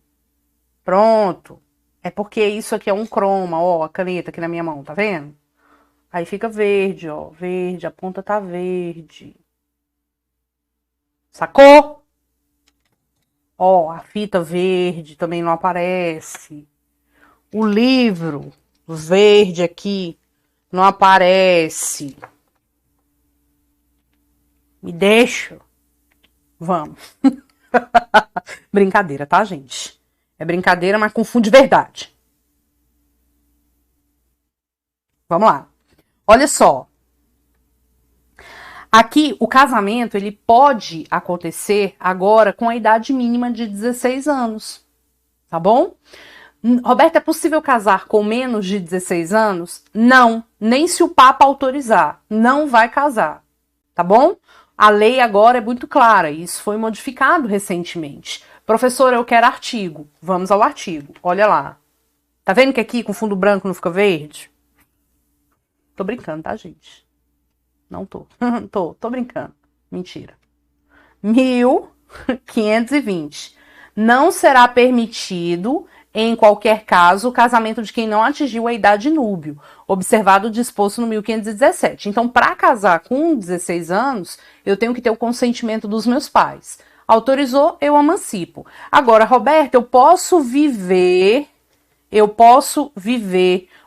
Pronto. É porque isso aqui é um croma, ó, a caneta aqui na minha mão, tá vendo? Aí fica verde, ó, verde, a ponta tá verde. Sacou? Ó, a fita verde também não aparece. O livro verde aqui não aparece. Me deixa. Vamos. Brincadeira, tá, gente? É brincadeira, mas com fundo de verdade. Vamos lá. Olha só. Aqui, o casamento, ele pode acontecer agora com a idade mínima de 16 anos, tá bom? Roberta, é possível casar com menos de 16 anos? Não, nem se o Papa autorizar, não vai casar, tá bom? A lei agora é muito clara, e isso foi modificado recentemente. Professora, eu quero artigo. Vamos ao artigo, olha lá. Tá vendo que aqui com fundo branco não fica verde? Tô brincando, tá, gente? Não tô. tô brincando. Mentira. 1520. Não será permitido, em qualquer caso, o casamento de quem não atingiu a idade núbio, observado o disposto no 1517. Então, para casar com 16 anos, eu tenho que ter o consentimento dos meus pais. Autorizou, eu emancipo. Agora, Roberta, eu posso viver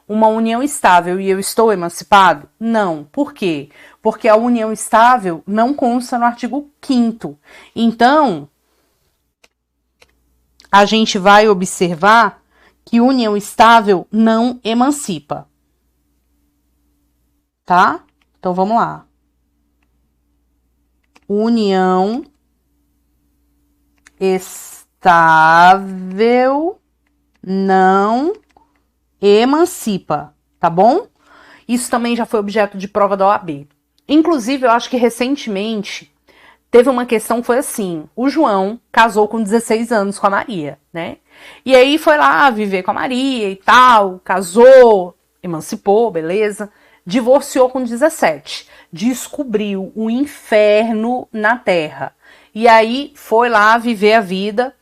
uma união estável e eu estou emancipado? Não. Por quê? Porque a união estável não consta no artigo 5º. Então, a gente vai observar que união estável não emancipa. Tá? Então, vamos lá. União estável não emancipa, tá bom? Isso também já foi objeto de prova da OAB. Inclusive, eu acho que recentemente teve uma questão que foi assim, o João casou com 16 anos com a Maria, né? E aí foi lá viver com a Maria e tal, casou, emancipou, beleza? Divorciou com 17, descobriu o inferno na Terra. E aí foi lá viver a vida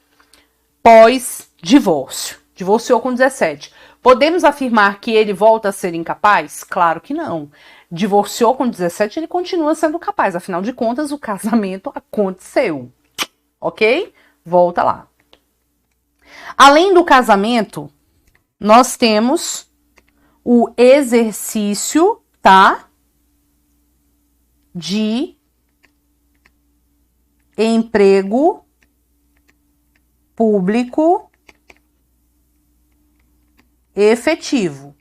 pós-divórcio. Divorciou com 17. Podemos afirmar que ele volta a ser incapaz? Claro que não. Divorciou com 17, ele continua sendo capaz. Afinal de contas, o casamento aconteceu. Ok? Volta lá. Além do casamento, nós temos o exercício, tá? De emprego público efetivo.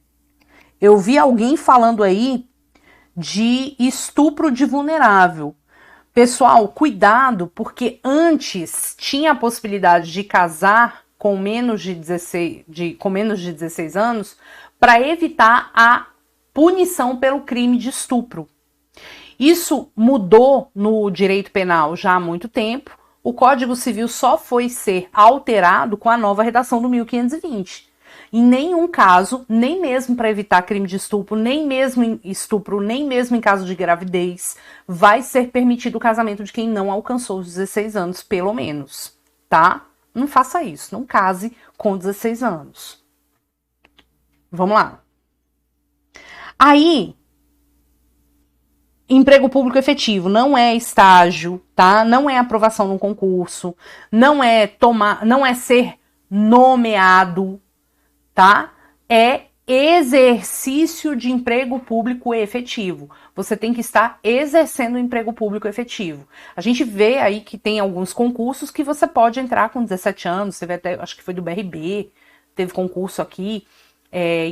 Eu vi alguém falando aí de estupro de vulnerável. Pessoal, cuidado, porque antes tinha a possibilidade de casar com menos de 16 anos para evitar a punição pelo crime de estupro. Isso mudou no direito penal já há muito tempo. O Código Civil só foi ser alterado com a nova redação do 1520. Em nenhum caso, nem mesmo para evitar crime de estupro, nem mesmo em estupro, nem mesmo em caso de gravidez, vai ser permitido o casamento de quem não alcançou os 16 anos, pelo menos, tá? Não faça isso, não case com 16 anos. Vamos lá. Aí, emprego público efetivo não é estágio, tá? Não é aprovação num concurso, não é ser nomeado, tá? É exercício de emprego público efetivo. Você tem que estar exercendo o emprego público efetivo. A gente vê aí que tem alguns concursos que você pode entrar com 17 anos, você vê até, acho que foi do BRB, teve concurso aqui,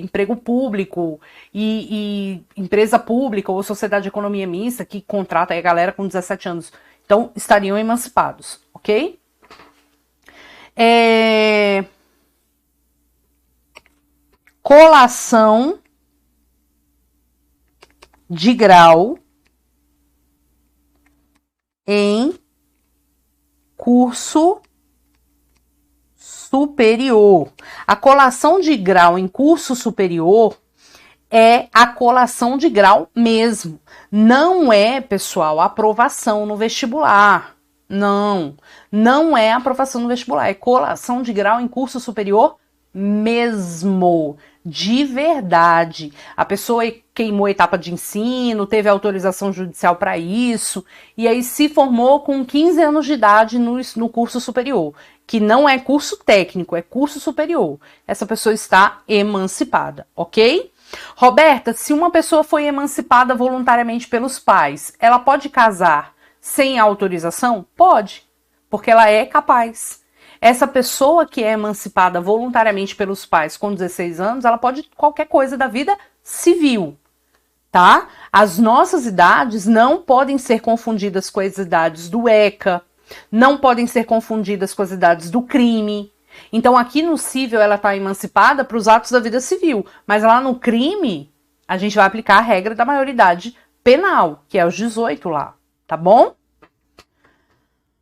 emprego público e empresa pública ou sociedade de economia mista que contrata a galera com 17 anos. Então, estariam emancipados, ok? Colação de grau em curso superior. A colação de grau em curso superior é a colação de grau mesmo. Não é, pessoal, aprovação no vestibular. Não é aprovação no vestibular. É colação de grau em curso superior mesmo, de verdade. A pessoa queimou a etapa de ensino, teve autorização judicial para isso, e aí se formou com 15 anos de idade no curso superior, que não é curso técnico, é curso superior. Essa pessoa está emancipada, ok? Roberta, se uma pessoa foi emancipada voluntariamente pelos pais, ela pode casar sem autorização? Pode, porque ela é capaz. Essa pessoa que é emancipada voluntariamente pelos pais com 16 anos, ela pode qualquer coisa da vida civil, tá? As nossas idades não podem ser confundidas com as idades do ECA, não podem ser confundidas com as idades do crime. Então, aqui no cível, ela está emancipada para os atos da vida civil, mas lá no crime, a gente vai aplicar a regra da maioridade penal, que é os 18 lá, tá bom?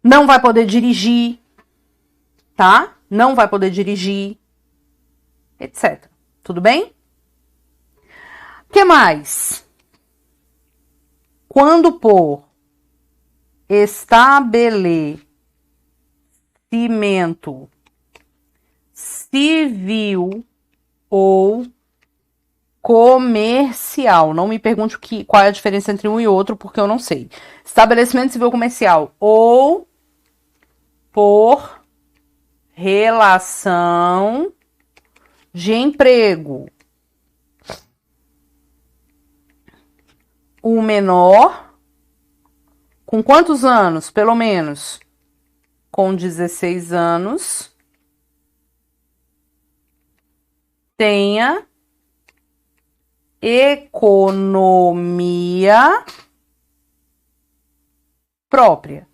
Não vai poder dirigir, tá? Não vai poder dirigir, etc. Tudo bem? O que mais? Quando por estabelecimento civil ou comercial. Não me pergunte qual é a diferença entre um e outro, porque eu não sei. Estabelecimento civil comercial ou por relação de emprego. O menor, com quantos anos? Pelo menos com 16 anos, tenha economia própria.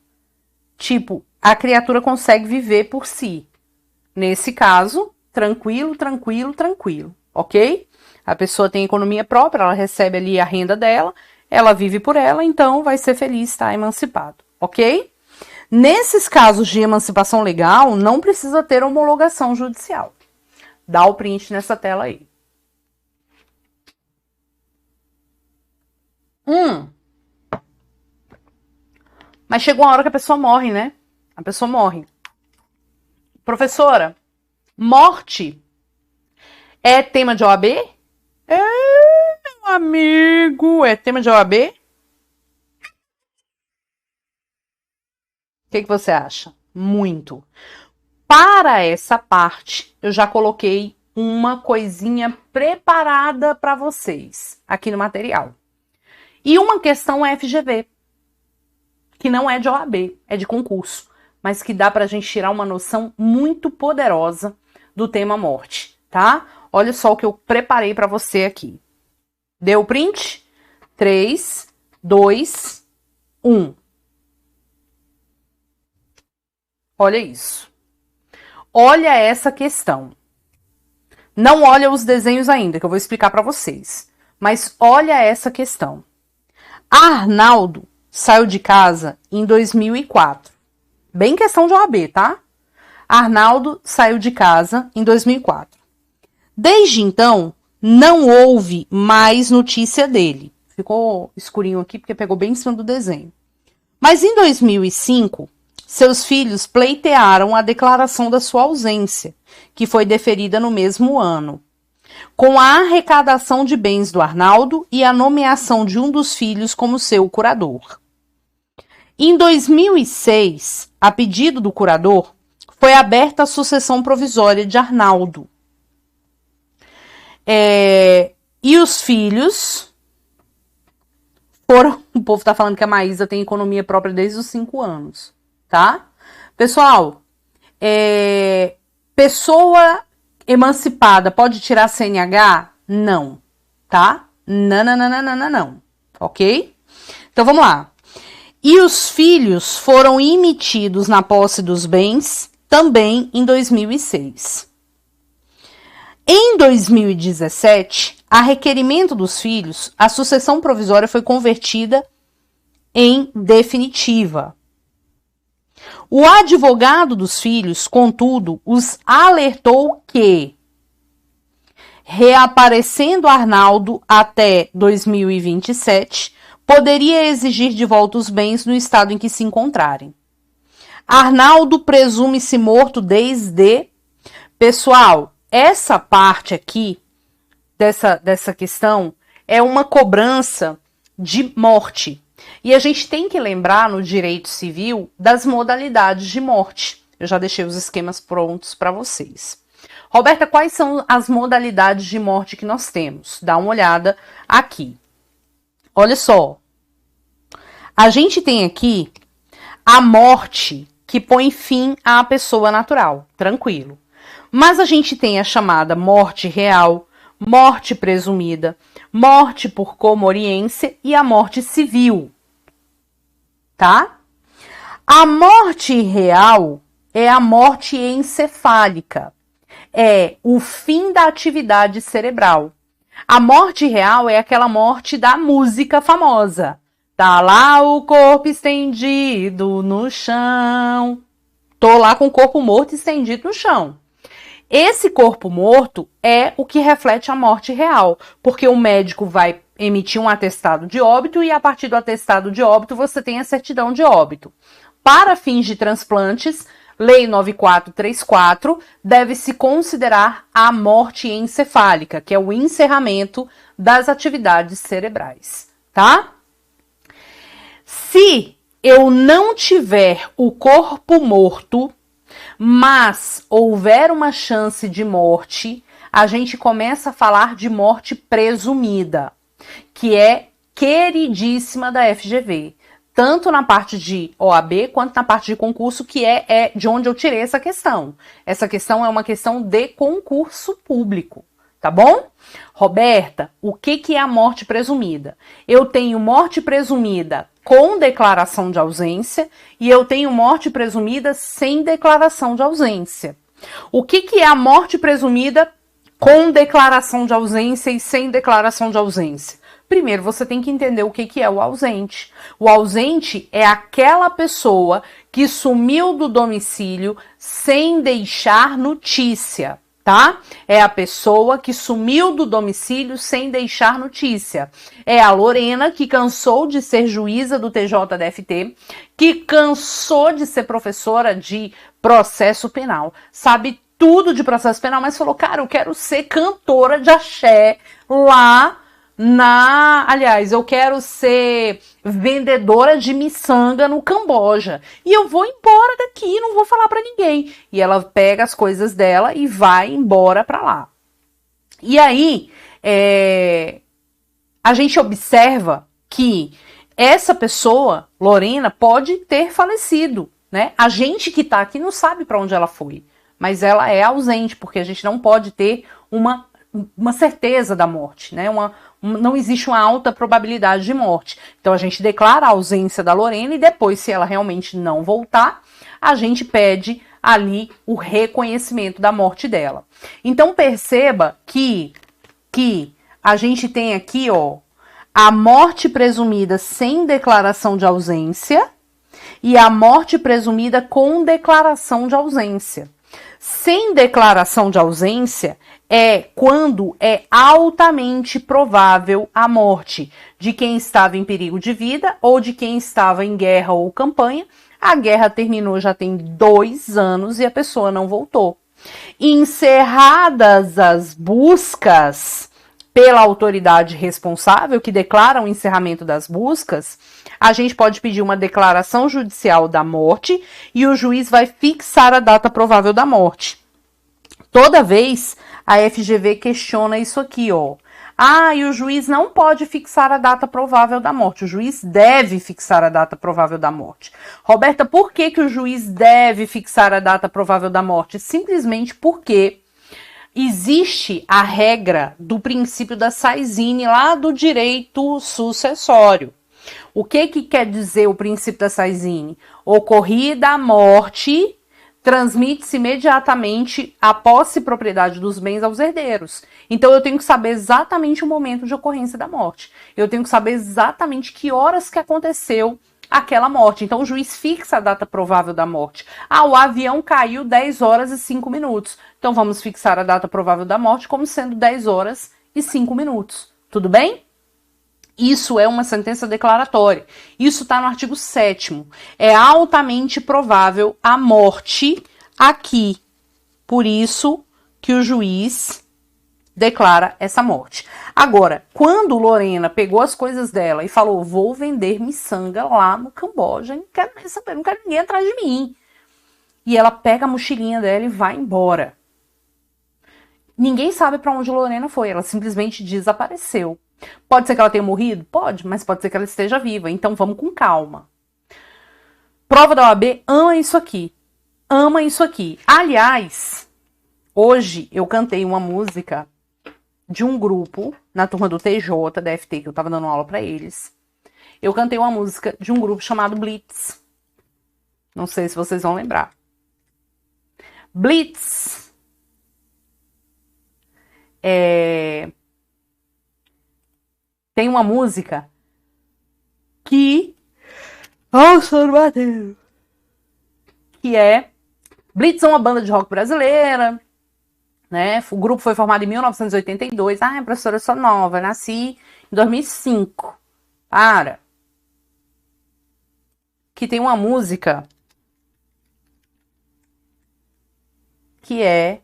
Tipo, a criatura consegue viver por si. Nesse caso, tranquilo, tranquilo, tranquilo, ok? A pessoa tem economia própria, ela recebe ali a renda dela, ela vive por ela, então vai ser feliz, está emancipado, ok? Nesses casos de emancipação legal, não precisa ter homologação judicial. Dá o print nessa tela aí. Mas chegou uma hora que a pessoa morre, né? A pessoa morre. Professora, morte é tema de OAB? É, meu amigo, é tema de OAB? O que você acha? Muito. Para essa parte, eu já coloquei uma coisinha preparada para vocês aqui no material. E uma questão FGV, que não é de OAB, é de concurso, mas que dá pra gente tirar uma noção muito poderosa do tema morte, tá? Olha só o que eu preparei pra você aqui. Deu o print? 3, 2, 1. Olha isso. Olha essa questão. Não olha os desenhos ainda, que eu vou explicar pra vocês. Mas olha essa questão. Arnaldo saiu de casa em 2004. Bem questão de OAB, tá? Arnaldo saiu de casa em 2004. Desde então, não houve mais notícia dele. Ficou escurinho aqui porque pegou bem em cima do desenho. Mas em 2005, seus filhos pleitearam a declaração da sua ausência, que foi deferida no mesmo ano, com a arrecadação de bens do Arnaldo e a nomeação de um dos filhos como seu curador. Em 2006, a pedido do curador, foi aberta a sucessão provisória de Arnaldo. E os filhos foram... O povo tá falando que a Maísa tem economia própria desde os 5 anos, tá? Pessoal, pessoa emancipada pode tirar CNH? Não, tá? Não, ok? Então vamos lá. E os filhos foram emitidos na posse dos bens também em 2006. Em 2017, a requerimento dos filhos, a sucessão provisória foi convertida em definitiva. O advogado dos filhos, contudo, os alertou que, reaparecendo Arnaldo até 2027, poderia exigir de volta os bens no estado em que se encontrarem. Arnaldo presume-se morto desde... Pessoal, essa parte aqui, dessa questão, é uma cobrança de morte. E a gente tem que lembrar no direito civil das modalidades de morte. Eu já deixei os esquemas prontos para vocês. Roberta, quais são as modalidades de morte que nós temos? Dá uma olhada aqui. Olha só. A gente tem aqui a morte que põe fim à pessoa natural. Tranquilo. Mas a gente tem a chamada morte real, morte presumida, morte por comoriência e a morte civil, tá? A morte real é a morte encefálica, é o fim da atividade cerebral. A morte real é aquela morte da música famosa. Tá lá o corpo estendido no chão. Tô lá com o corpo morto estendido no chão. Esse corpo morto é o que reflete a morte real, porque o médico vai emitir um atestado de óbito e a partir do atestado de óbito você tem a certidão de óbito. Para fins de transplantes, Lei 9434 deve-se considerar a morte encefálica, que é o encerramento das atividades cerebrais, tá? Se eu não tiver o corpo morto, mas houver uma chance de morte, a gente começa a falar de morte presumida, que é queridíssima da FGV, tanto na parte de OAB quanto na parte de concurso, que é de onde eu tirei essa questão. Essa questão é uma questão de concurso público, tá bom? Roberta, o que é a morte presumida? Eu tenho morte presumida com declaração de ausência e eu tenho morte presumida sem declaração de ausência. O que é a morte presumida com declaração de ausência e sem declaração de ausência? Primeiro, você tem que entender o que é o ausente. O ausente é aquela pessoa que sumiu do domicílio sem deixar notícia, tá? É a pessoa que sumiu do domicílio sem deixar notícia. É a Lorena, que cansou de ser juíza do TJDFT, que cansou de ser professora de processo penal, sabe tudo de processo penal, mas falou, cara, eu quero ser cantora de axé lá aliás, eu quero ser vendedora de miçanga no Camboja e eu vou embora daqui, não vou falar pra ninguém. E ela pega as coisas dela e vai embora pra lá. E aí, a gente observa que essa pessoa, Lorena, pode ter falecido, né? A gente que tá aqui não sabe pra onde ela foi, mas ela é ausente, porque a gente não pode ter uma certeza da morte, né? Não existe uma alta probabilidade de morte. Então a gente declara a ausência da Lorena e depois, se ela realmente não voltar, a gente pede ali o reconhecimento da morte dela. Então perceba que a gente tem aqui, ó, a morte presumida sem declaração de ausência e a morte presumida com declaração de ausência. Sem declaração de ausência é quando é altamente provável a morte de quem estava em perigo de vida ou de quem estava em guerra ou campanha. A guerra terminou já tem 2 anos e a pessoa não voltou. Encerradas as buscas pela autoridade responsável, que declara o encerramento das buscas, a gente pode pedir uma declaração judicial da morte e o juiz vai fixar a data provável da morte. Toda vez a FGV questiona isso aqui, ó. E o juiz não pode fixar a data provável da morte. O juiz deve fixar a data provável da morte. Roberta, por que o juiz deve fixar a data provável da morte? Simplesmente porque existe a regra do princípio da Saizine lá do direito sucessório. O que quer dizer o princípio da Saizine? Ocorrida a morte, transmite-se imediatamente a posse e propriedade dos bens aos herdeiros. Então eu tenho que saber exatamente o momento de ocorrência da morte. Eu tenho que saber exatamente que horas que aconteceu aquela morte. Então o juiz fixa a data provável da morte. O avião caiu 10 horas e 5 minutos. Então vamos fixar a data provável da morte como sendo 10 horas e 5 minutos. Tudo bem? Isso é uma sentença declaratória. Isso está no artigo 7º. É altamente provável a morte aqui. Por isso que o juiz declara essa morte. Agora, quando Lorena pegou as coisas dela e falou, vou vender miçanga lá no Camboja, não quero nem saber, não quero ninguém atrás de mim. E ela pega a mochilinha dela e vai embora. Ninguém sabe para onde Lorena foi, ela simplesmente desapareceu. Pode ser que ela tenha morrido? Pode, mas pode ser que ela esteja viva. Então vamos com calma. Prova da OAB ama isso aqui. Ama isso aqui. Aliás, hoje eu cantei uma música de um grupo, na turma do TJ, da FT, que eu tava dando aula pra eles. Eu cantei uma música de um grupo chamado Blitz. Não sei se vocês vão lembrar. Blitz tem uma música que... Nossa, bateu! Que é... Blitz é uma banda de rock brasileira, né? O grupo foi formado em 1982. Ah, professora, eu sou nova, nasci em 2005. Para! Que tem uma música que é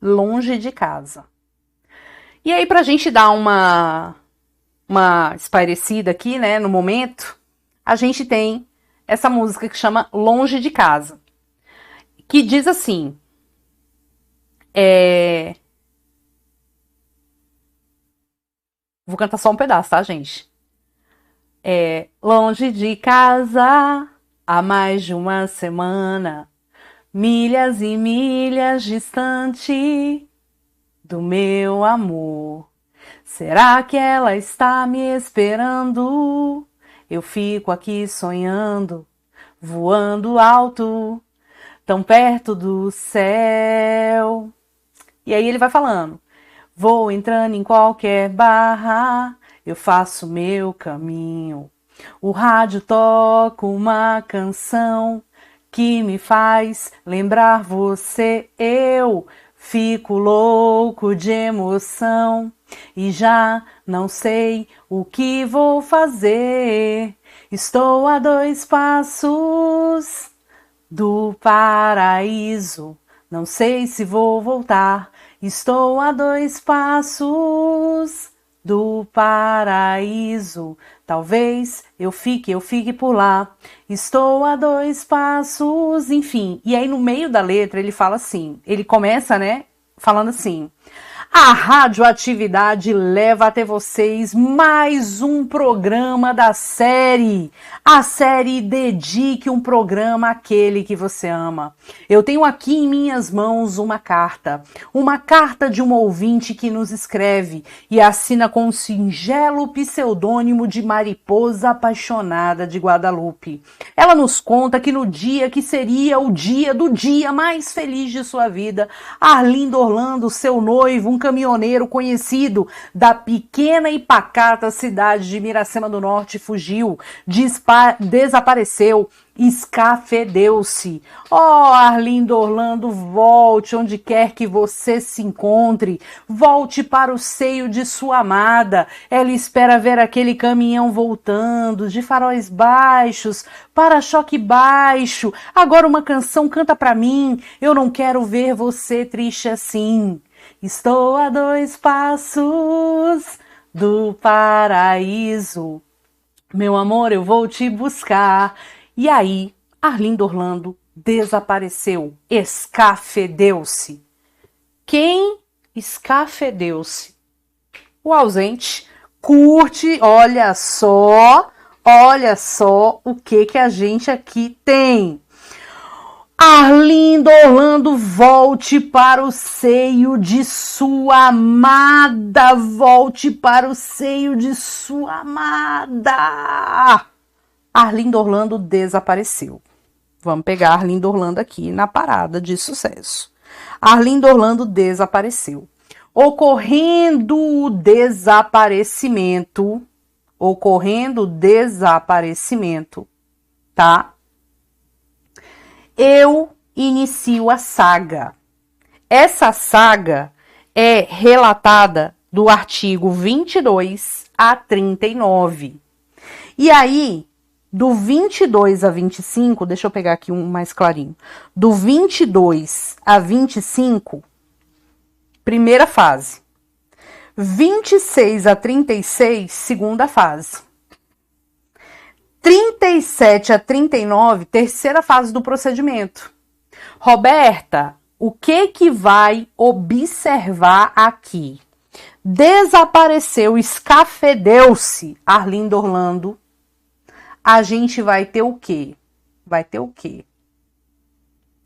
Longe de Casa. E aí, pra gente dar uma espairecida aqui, né, no momento, a gente tem essa música que chama Longe de Casa, que diz assim, vou cantar só um pedaço, tá, gente? Longe de casa, há mais de uma semana, milhas e milhas distante do meu amor. Será que ela está me esperando? Eu fico aqui sonhando, voando alto, tão perto do céu. E aí ele vai falando. Vou entrando em qualquer barra, eu faço meu caminho. O rádio toca uma canção que me faz lembrar você. Eu fico louco de emoção e já não sei o que vou fazer. Estou a 2 passos do paraíso, não sei se vou voltar. Estou a 2 passos do paraíso, talvez eu fique por lá. Estou a 2 passos, enfim. E aí no meio da letra ele fala assim, ele começa, né, falando assim: a radioatividade leva até vocês mais um programa da série. A série Dedique um Programa àquele que você ama. Eu tenho aqui em minhas mãos uma carta de um ouvinte que nos escreve e assina com um singelo pseudônimo de Mariposa Apaixonada de Guadalupe. Ela nos conta que no dia que seria o dia do dia mais feliz de sua vida, Arlindo Orlando, seu noivo, um caminhoneiro conhecido da pequena e pacata cidade de Miracema do Norte, fugiu, desapareceu, escafedeu-se. Arlindo Orlando, volte onde quer que você se encontre, volte para o seio de sua amada. Ela espera ver aquele caminhão voltando, de faróis baixos, para-choque baixo. Agora uma canção canta pra mim, eu não quero ver você triste assim. Estou a 2 passos do paraíso. Meu amor, eu vou te buscar. E aí, Arlindo Orlando desapareceu, escafedeu-se. Quem escafedeu-se? O ausente. Curte, olha só o que a gente aqui tem. Arlindo Orlando, volte para o seio de sua amada, volte para o seio de sua amada. Arlindo Orlando desapareceu. Vamos pegar Arlindo Orlando aqui na parada de sucesso. Arlindo Orlando desapareceu. Ocorrendo o desaparecimento, tá? Eu inicio a saga. Essa saga é relatada do artigo 22 a 39. E aí, do 22 a 25, deixa eu pegar aqui um mais clarinho. Do 22 a 25, primeira fase. 26 a 36, segunda fase. 37 a 39, terceira fase do procedimento. Roberta, o que vai observar aqui? Desapareceu, escafedeu-se Arlindo Orlando. A gente vai ter o quê?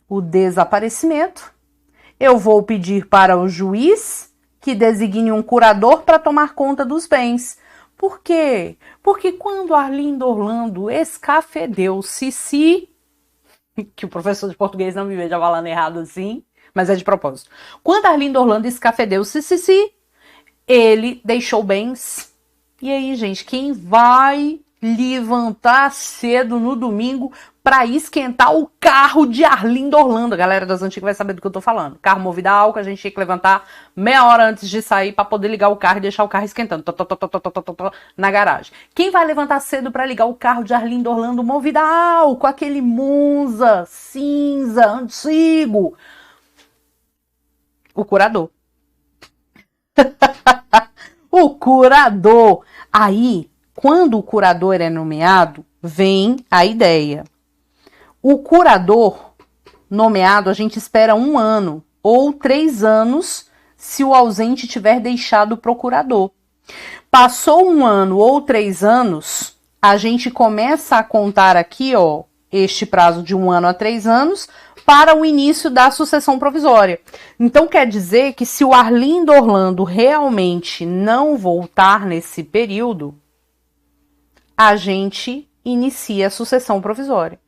O desaparecimento. Eu vou pedir para o juiz que designe um curador para tomar conta dos bens. Por quê? Porque quando Arlindo Orlando escafedeu-se, que o professor de português não me veja falando errado assim, mas é de propósito. Quando Arlindo Orlando escafedeu-se, ele deixou bens. E aí, gente, quem vai levantar cedo no domingo para esquentar o carro de Arlindo Orlando? A galera das antigas vai saber do que eu tô falando. Carro movido a álcool, a gente tinha que levantar meia hora antes de sair para poder ligar o carro e deixar o carro esquentando na garagem. Quem vai levantar cedo para ligar o carro de Arlindo Orlando movido a álcool, aquele Monza cinza antigo? O curador. O curador. Aí, quando o curador é nomeado, vem a ideia. O curador nomeado, a gente espera 1 ano ou 3 anos se o ausente tiver deixado o procurador. Passou 1 ano ou 3 anos, a gente começa a contar aqui, ó, este prazo de 1 ano a 3 anos para o início da sucessão provisória. Então quer dizer que se o Arlindo Orlando realmente não voltar nesse período, a gente inicia a sucessão provisória.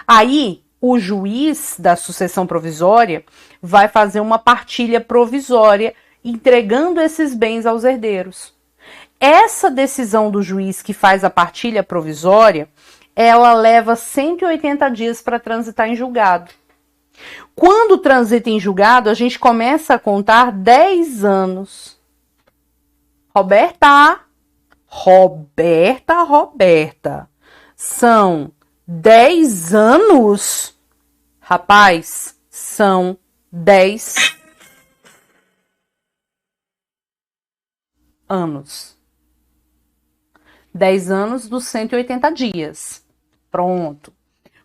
Aí, o juiz da sucessão provisória vai fazer uma partilha provisória entregando esses bens aos herdeiros. Essa decisão do juiz que faz a partilha provisória, ela leva 180 dias para transitar em julgado. Quando transita em julgado, a gente começa a contar 10 anos. Roberta. São 10 anos? Rapaz, são 10 anos. 10 anos dos 180 dias. Pronto.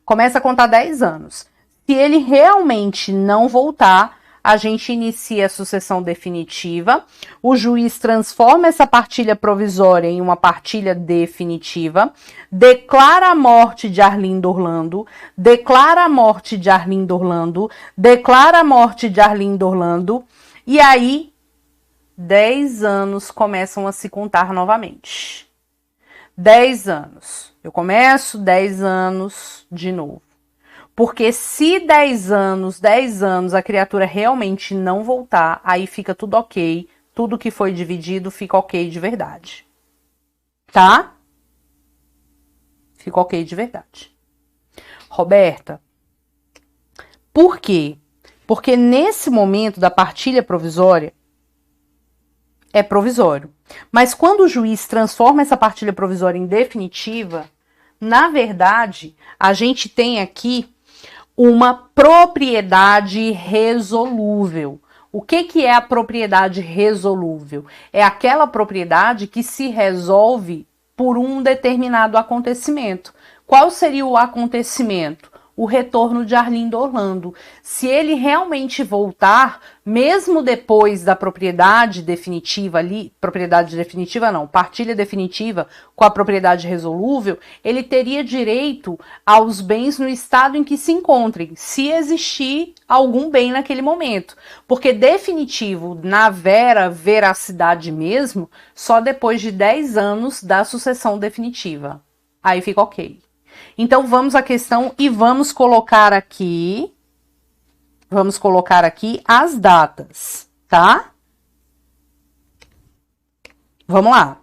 Começa a contar 10 anos. Se ele realmente não voltar, a gente inicia a sucessão definitiva, o juiz transforma essa partilha provisória em uma partilha definitiva, declara a morte de Arlindo Orlando, declara a morte de Arlindo Orlando, declara a morte de Arlindo Orlando, e aí 10 anos começam a se contar novamente. 10 anos. Eu começo 10 anos de novo. Porque se 10 anos a criatura realmente não voltar, aí fica tudo ok, tudo que foi dividido fica ok de verdade. Tá? Fica ok de verdade. Roberta, por quê? Porque nesse momento da partilha provisória, é provisório. Mas quando o juiz transforma essa partilha provisória em definitiva, na verdade, a gente tem aqui uma propriedade resolúvel. O que é a propriedade resolúvel? É aquela propriedade que se resolve por um determinado acontecimento. Qual seria o acontecimento? O retorno de Arlindo Orlando. Se ele realmente voltar, mesmo depois da propriedade definitiva ali, partilha definitiva com a propriedade resolúvel, ele teria direito aos bens no estado em que se encontrem, se existir algum bem naquele momento. Porque definitivo, na veracidade mesmo, só depois de 10 anos da sucessão definitiva. Aí fica ok. Então, vamos à questão e vamos colocar aqui as datas, tá? Vamos lá.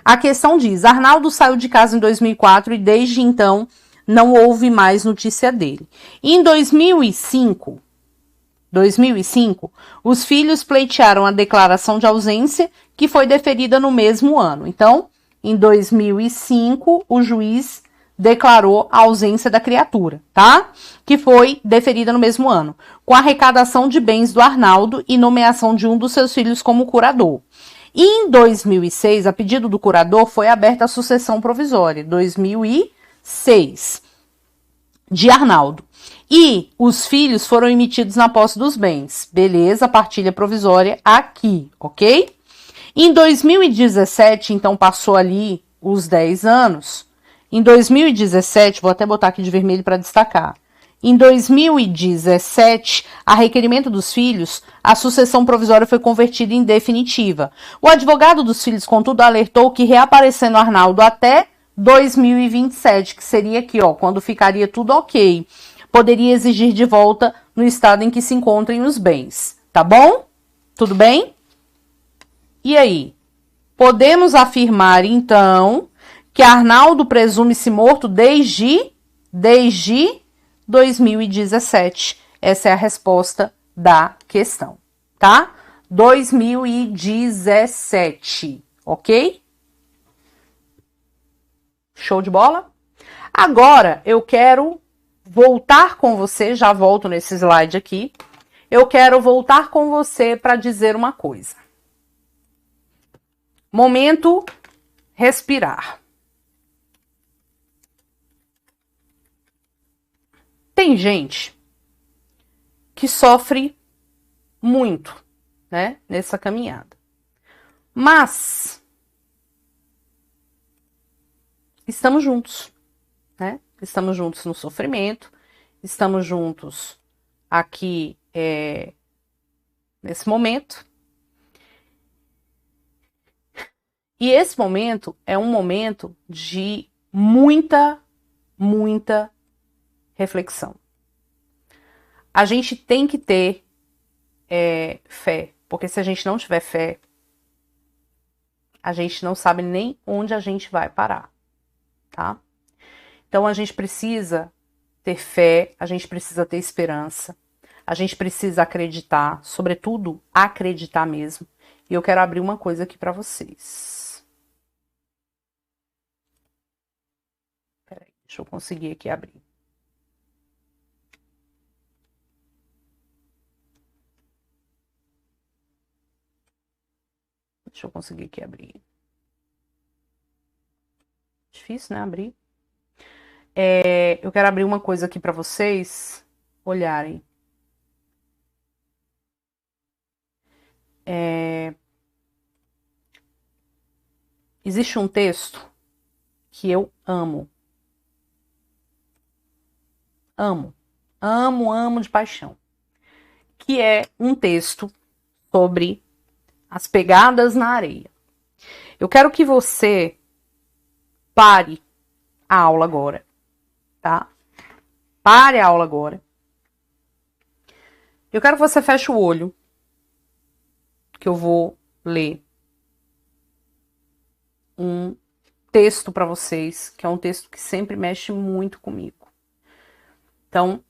A questão diz, Arnaldo saiu de casa em 2004 e desde então não houve mais notícia dele. Em 2005, os filhos pleitearam a declaração de ausência que foi deferida no mesmo ano. Então, em 2005, o juiz declarou a ausência da criatura, tá? Que foi deferida no mesmo ano, com a arrecadação de bens do Arnaldo e nomeação de um dos seus filhos como curador. E em 2006, a pedido do curador, foi aberta a sucessão provisória, 2006, de Arnaldo. E os filhos foram emitidos na posse dos bens. Beleza, partilha provisória aqui, ok? Em 2017, então passou ali os 10 anos. Em 2017, vou até botar aqui de vermelho para destacar. Em 2017, a requerimento dos filhos, a sucessão provisória foi convertida em definitiva. O advogado dos filhos, contudo, alertou que reaparecendo Arnaldo até 2027, que seria aqui, ó, quando ficaria tudo ok, poderia exigir de volta no estado em que se encontrem os bens. Tá bom? Tudo bem? E aí? Podemos afirmar, então, que Arnaldo presume-se morto desde 2017. Essa é a resposta da questão, tá? 2017, ok? Show de bola? Agora, eu quero voltar com você, já volto nesse slide aqui. Eu quero voltar com você para dizer uma coisa. Momento respirar. Tem gente que sofre muito, né, nessa caminhada. Mas estamos juntos, né? Estamos juntos no sofrimento, estamos juntos aqui nesse momento. E esse momento é um momento de muita reflexão. A gente tem que ter fé, porque se a gente não tiver fé, a gente não sabe nem onde a gente vai parar, tá? Então a gente precisa ter fé, a gente precisa ter esperança, a gente precisa acreditar, sobretudo acreditar mesmo. E eu quero abrir uma coisa aqui para vocês. Peraí, deixa eu conseguir aqui abrir. Deixa eu conseguir aqui abrir. Difícil, né? Abrir. Eu quero abrir uma coisa aqui para vocês olharem. Existe um texto que eu amo. Amo de paixão. Que é um texto sobre as pegadas na areia. Eu quero que você pare a aula agora, tá? Pare a aula agora. Eu quero que você feche o olho, que eu vou ler um texto para vocês, que é um texto que sempre mexe muito comigo. Então,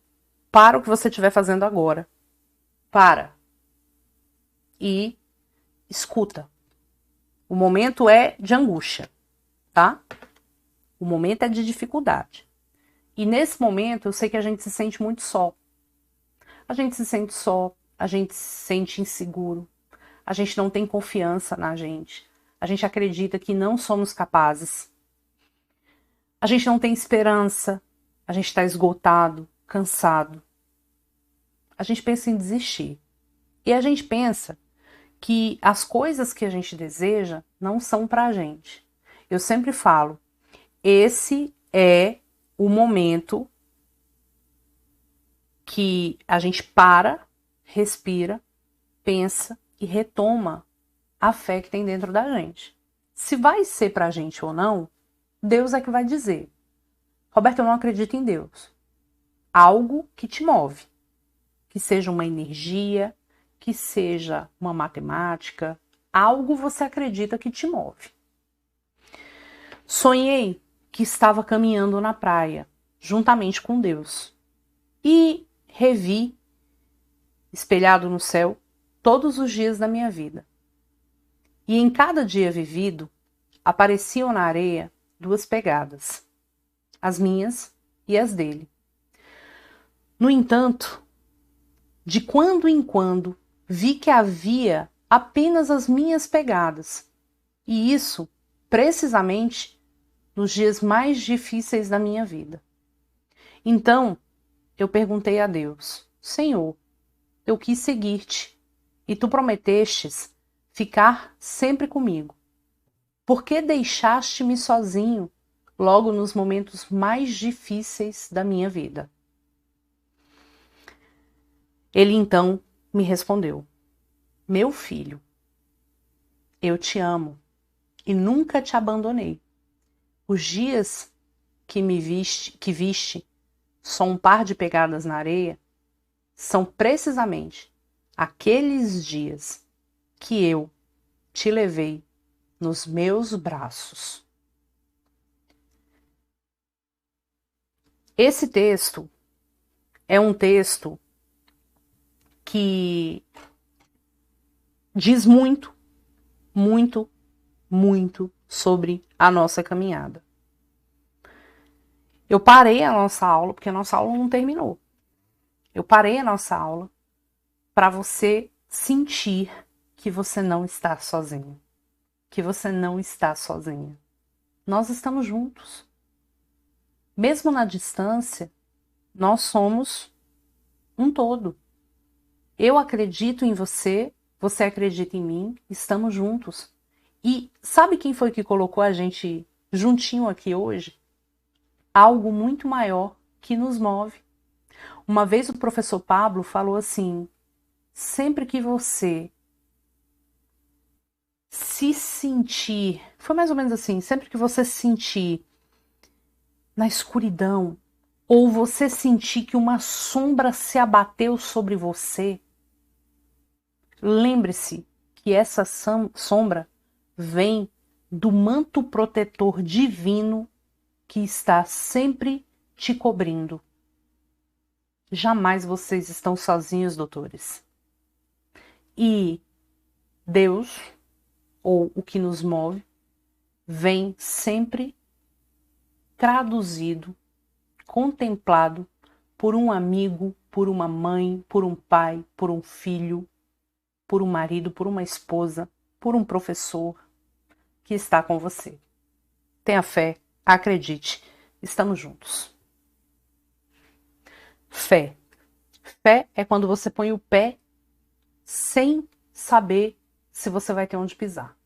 para o que você estiver fazendo agora. Para. E escuta. O momento é de angústia, tá? O momento é de dificuldade. E nesse momento, eu sei que a gente se sente muito só. A gente se sente só, a gente se sente inseguro, a gente não tem confiança na gente, a gente acredita que não somos capazes, a gente não tem esperança, a gente está esgotado, cansado. A gente pensa em desistir. E a gente pensa que as coisas que a gente deseja não são pra gente. Eu sempre falo, esse é o momento que a gente para, respira, pensa e retoma a fé que tem dentro da gente. Se vai ser pra gente ou não, Deus é que vai dizer. Roberto, eu não acredito em Deus. Algo que te move. Que seja uma energia, que seja uma matemática, algo você acredita que te move. Sonhei que estava caminhando na praia, juntamente com Deus. E revi, espelhado no céu, todos os dias da minha vida. E em cada dia vivido, apareciam na areia duas pegadas, as minhas e as dele. No entanto, de quando em quando, vi que havia apenas as minhas pegadas, e isso, precisamente, nos dias mais difíceis da minha vida. Então, eu perguntei a Deus, Senhor, eu quis seguir-te, e tu prometestes ficar sempre comigo. Por que deixaste-me sozinho, logo nos momentos mais difíceis da minha vida? Ele então me respondeu: meu filho, eu te amo e nunca te abandonei. Os dias que viste só um par de pegadas na areia são precisamente aqueles dias que eu te levei nos meus braços. Esse texto é um texto que diz muito, muito, muito sobre a nossa caminhada. Eu parei a nossa aula, porque a nossa aula não terminou. Eu parei a nossa aula para você sentir que você não está sozinho. Que você não está sozinha. Nós estamos juntos. Mesmo na distância, nós somos um todo. Eu acredito em você, você acredita em mim, estamos juntos. E sabe quem foi que colocou a gente juntinho aqui hoje? Algo muito maior que nos move. Uma vez o professor Pablo falou assim: sempre que você se sentir, foi mais ou menos assim, sempre que você se sentir na escuridão, ou você sentir que uma sombra se abateu sobre você, lembre-se que essa sombra vem do manto protetor divino que está sempre te cobrindo. Jamais vocês estão sozinhos, doutores. E Deus, ou o que nos move, vem sempre traduzido, contemplado por um amigo, por uma mãe, por um pai, por um filho, por um marido, por uma esposa, por um professor que está com você. Tenha fé, acredite, estamos juntos. Fé. Fé é quando você põe o pé sem saber se você vai ter onde pisar.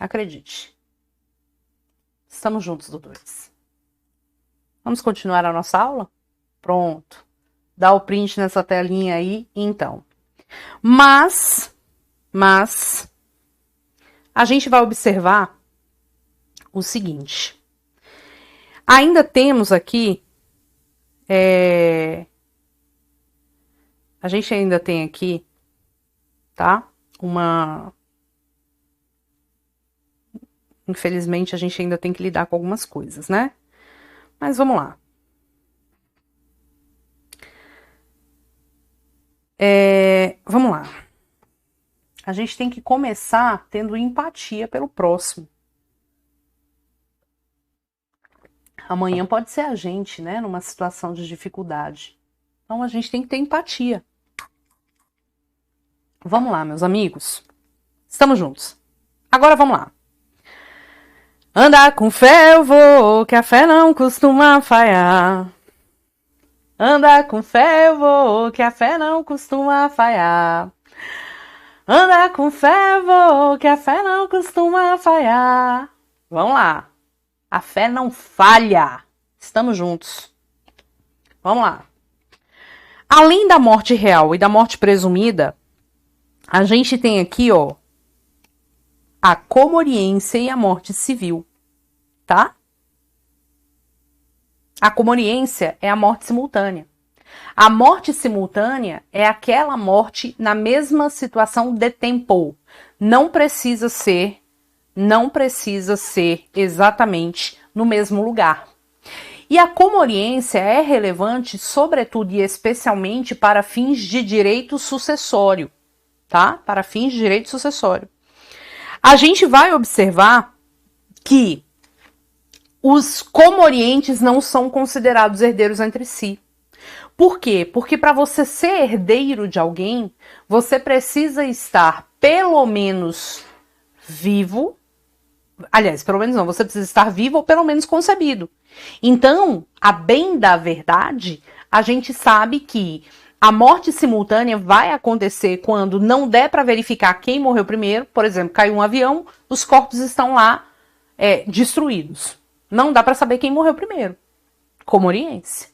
Acredite. Estamos juntos, doutores. Vamos continuar a nossa aula? Pronto. Dá o print nessa telinha aí, então. Mas, a gente vai observar o seguinte. Ainda temos aqui, a gente ainda tem aqui, tá? Infelizmente, a gente ainda tem que lidar com algumas coisas, né? Mas vamos lá. Vamos lá. A gente tem que começar tendo empatia pelo próximo. Amanhã pode ser a gente, né? Numa situação de dificuldade. Então, a gente tem que ter empatia. Vamos lá, meus amigos. Estamos juntos. Agora vamos lá. Andar com fé eu vou, que a fé não costuma falhar. Andar com fé eu vou, que a fé não costuma falhar. Andar com fé eu vou, que a fé não costuma falhar. Vamos lá. A fé não falha. Estamos juntos. Vamos lá. Além da morte real e da morte presumida, a gente tem aqui, ó, a comoriência e a morte civil, tá? A comoriência é a morte simultânea. A morte simultânea é aquela morte na mesma situação de tempo. Não precisa ser exatamente no mesmo lugar. E a comoriência é relevante, sobretudo e especialmente para fins de direito sucessório, tá? Para fins de direito sucessório. A gente vai observar que os comorientes não são considerados herdeiros entre si. Por quê? Porque para você ser herdeiro de alguém, você precisa estar pelo menos vivo. Aliás, pelo menos não, você precisa estar vivo ou pelo menos concebido. Então, a bem da verdade, a gente sabe que a morte simultânea vai acontecer quando não der para verificar quem morreu primeiro. Por exemplo, caiu um avião, os corpos estão lá destruídos. Não dá para saber quem morreu primeiro. Comoriência.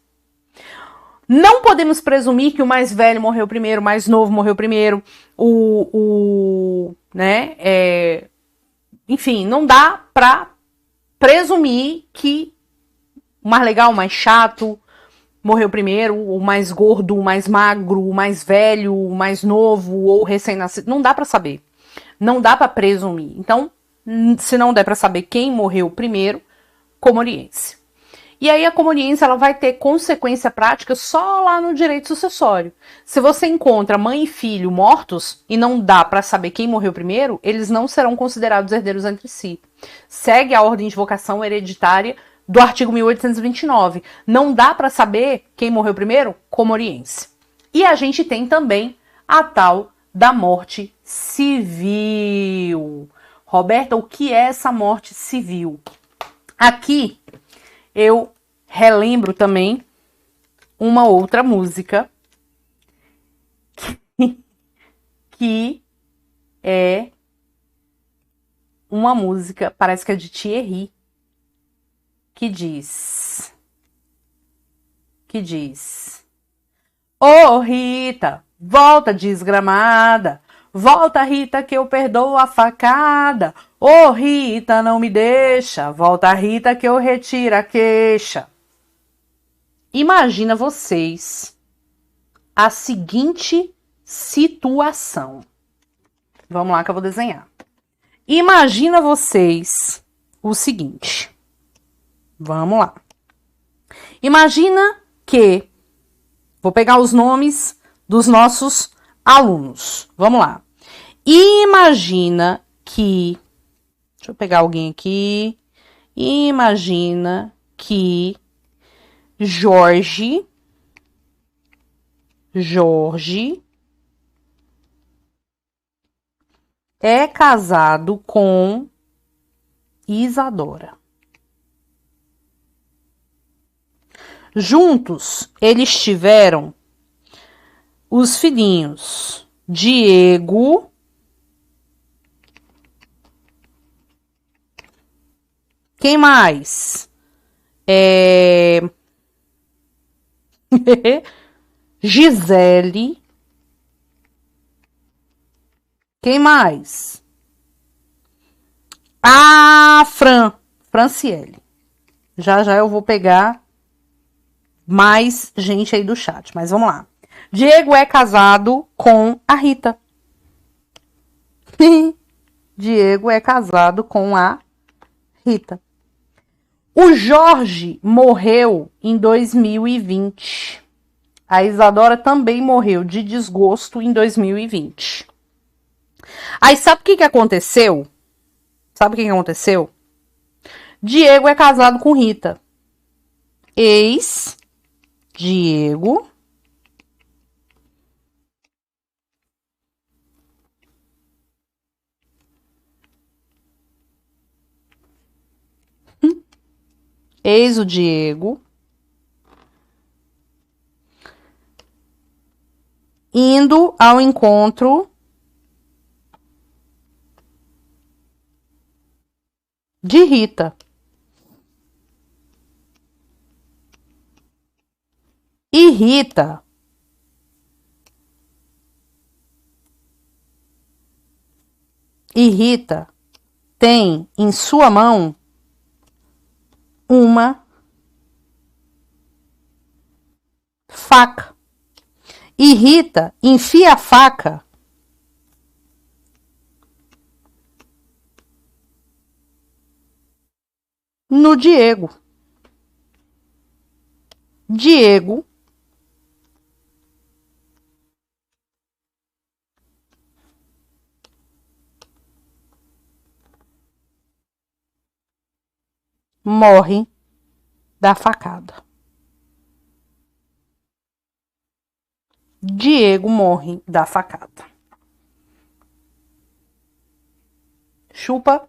Não podemos presumir que o mais velho morreu primeiro, o mais novo morreu primeiro, enfim, não dá pra presumir que o mais legal, o mais chato morreu primeiro, o mais gordo, o mais magro, o mais velho, o mais novo ou recém-nascido. Não dá pra saber. Não dá pra presumir. Então, se não der pra saber quem morreu primeiro, comoriência. E aí a comoriência ela vai ter consequência prática só lá no direito sucessório. Se você encontra mãe e filho mortos e não dá para saber quem morreu primeiro, eles não serão considerados herdeiros entre si. Segue a ordem de vocação hereditária do artigo 1829. Não dá para saber quem morreu primeiro? Comoriência. E a gente tem também a tal da morte civil. Roberta, o que é essa morte civil? Aqui eu relembro também uma outra música que é uma música, parece que é de Thierry, que diz: Ô Rita, volta desgramada, volta Rita que eu perdoo a facada. Ô Rita, não me deixa, volta Rita que eu retiro a queixa. Imagina vocês a seguinte situação. Vamos lá que eu vou desenhar. Imagina vocês o seguinte. Vamos lá. Imagina que... Vou pegar os nomes dos nossos alunos. Vamos lá. Imagina que... Deixa eu pegar alguém aqui. Imagina que Jorge é casado com Isadora. Juntos, eles tiveram os filhinhos Diego, quem mais? Gisele, quem mais? A Franciele. Já eu vou pegar mais gente aí do chat, mas vamos lá. Diego é casado com a Rita. Diego é casado com a Rita. O Jorge morreu em 2020. A Isadora também morreu de desgosto em 2020. Aí sabe o que aconteceu? Diego é casado com Rita. Ex-Diego o Diego indo ao encontro de Rita. E Rita tem em sua mão uma faca. E Rita enfia a faca no Diego. Diego morre da facada. Diego morre da facada. Chupa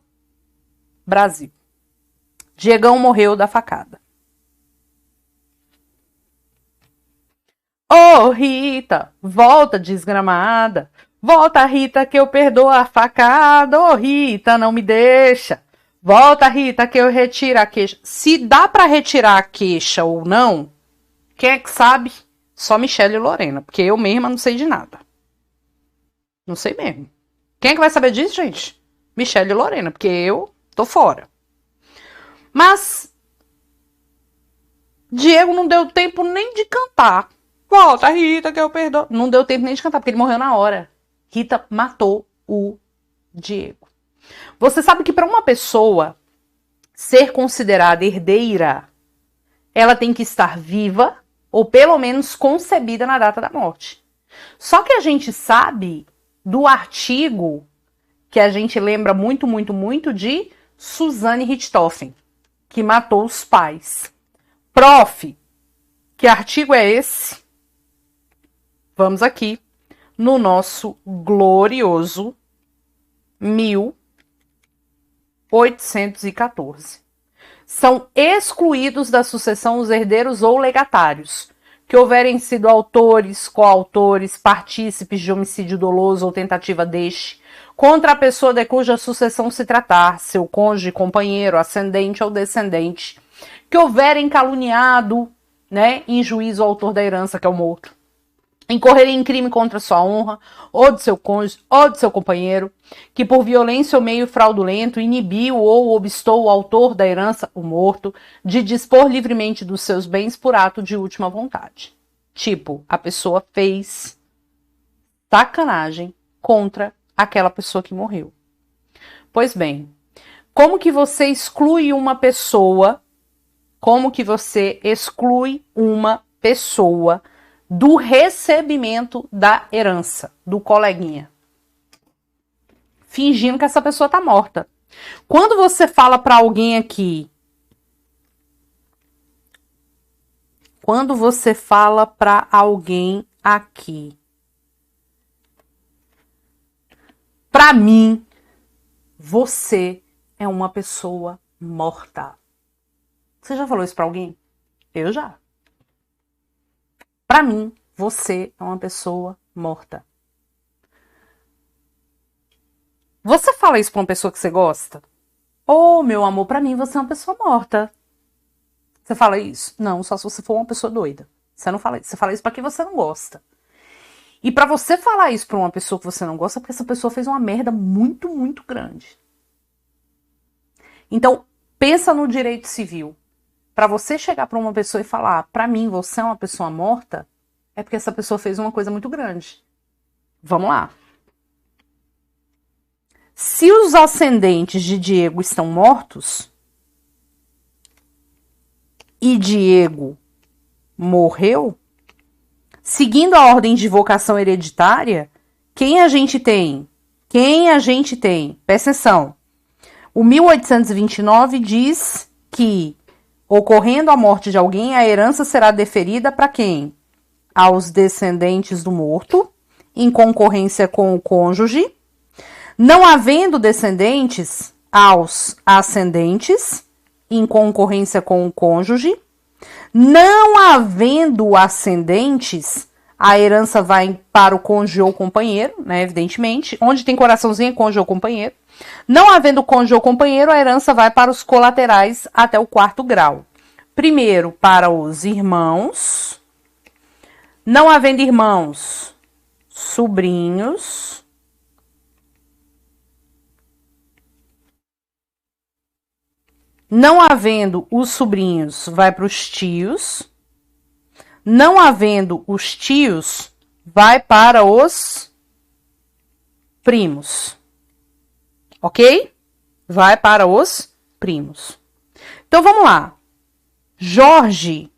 Brasil. Diegão morreu da facada. Ô Rita, volta desgramada. Volta Rita que eu perdoo a facada. Ô Rita, não me deixa. Volta Rita que eu retiro a queixa. Se dá para retirar a queixa ou não, quem é que sabe? Só Michele e Lorena, porque eu mesma não sei de nada. Não sei mesmo. Quem é que vai saber disso, gente? Michele e Lorena, porque eu tô fora. Mas Diego não deu tempo nem de cantar. Volta, Rita, que eu perdoo. Não deu tempo nem de cantar, porque ele morreu na hora. Rita matou o Diego. Você sabe que para uma pessoa ser considerada herdeira, ela tem que estar viva ou pelo menos concebida na data da morte. Só que a gente sabe do artigo que a gente lembra muito, muito, muito de Suzane Richthofen, que matou os pais. Prof, que artigo é esse? Vamos aqui no nosso glorioso 1814. São excluídos da sucessão os herdeiros ou legatários, que houverem sido autores, coautores, partícipes de homicídio doloso ou tentativa deste, contra a pessoa de cuja sucessão se tratar, seu cônjuge, companheiro, ascendente ou descendente, que houverem caluniado, em juízo o autor da herança, que é o morto, incorrerem em crime contra sua honra, ou de seu cônjuge, ou de seu companheiro, que por violência ou meio fraudulento inibiu ou obstou o autor da herança, o morto, de dispor livremente dos seus bens por ato de última vontade. Tipo, a pessoa fez sacanagem contra aquela pessoa que morreu. Pois bem, como que você exclui uma pessoa? Como que você exclui uma pessoa do recebimento da herança do coleguinha? Fingindo que essa pessoa tá morta. Quando você fala para alguém aqui, para mim, você é uma pessoa morta. Você já falou isso para alguém? Eu já. Para mim, você é uma pessoa morta. Você fala isso pra uma pessoa que você gosta? Oh, meu amor, pra mim você é uma pessoa morta. Você fala isso? Não, só se você for uma pessoa doida. Você não fala isso. Você fala isso pra quem você não gosta. E pra você falar isso pra uma pessoa que você não gosta, é porque essa pessoa fez uma merda muito, muito grande. Então, pensa no direito civil. Pra você chegar pra uma pessoa e falar, pra mim você é uma pessoa morta, é porque essa pessoa fez uma coisa muito grande. Vamos lá. Se os ascendentes de Diego estão mortos e Diego morreu, seguindo a ordem de vocação hereditária, quem a gente tem? Presta atenção. O 1829 diz que, ocorrendo a morte de alguém, a herança será deferida para quem? Aos descendentes do morto, em concorrência com o cônjuge. Não havendo descendentes, aos ascendentes, em concorrência com o cônjuge. Não havendo ascendentes, a herança vai para o cônjuge ou companheiro, evidentemente. Onde tem coraçãozinho é cônjuge ou companheiro. Não havendo cônjuge ou companheiro, a herança vai para os colaterais até o 4º grau. Primeiro, para os irmãos. Não havendo irmãos, sobrinhos. Não havendo os sobrinhos, vai para os tios. Não havendo os tios, vai para os primos. Ok? Vai para os primos. Então, vamos lá. Jorge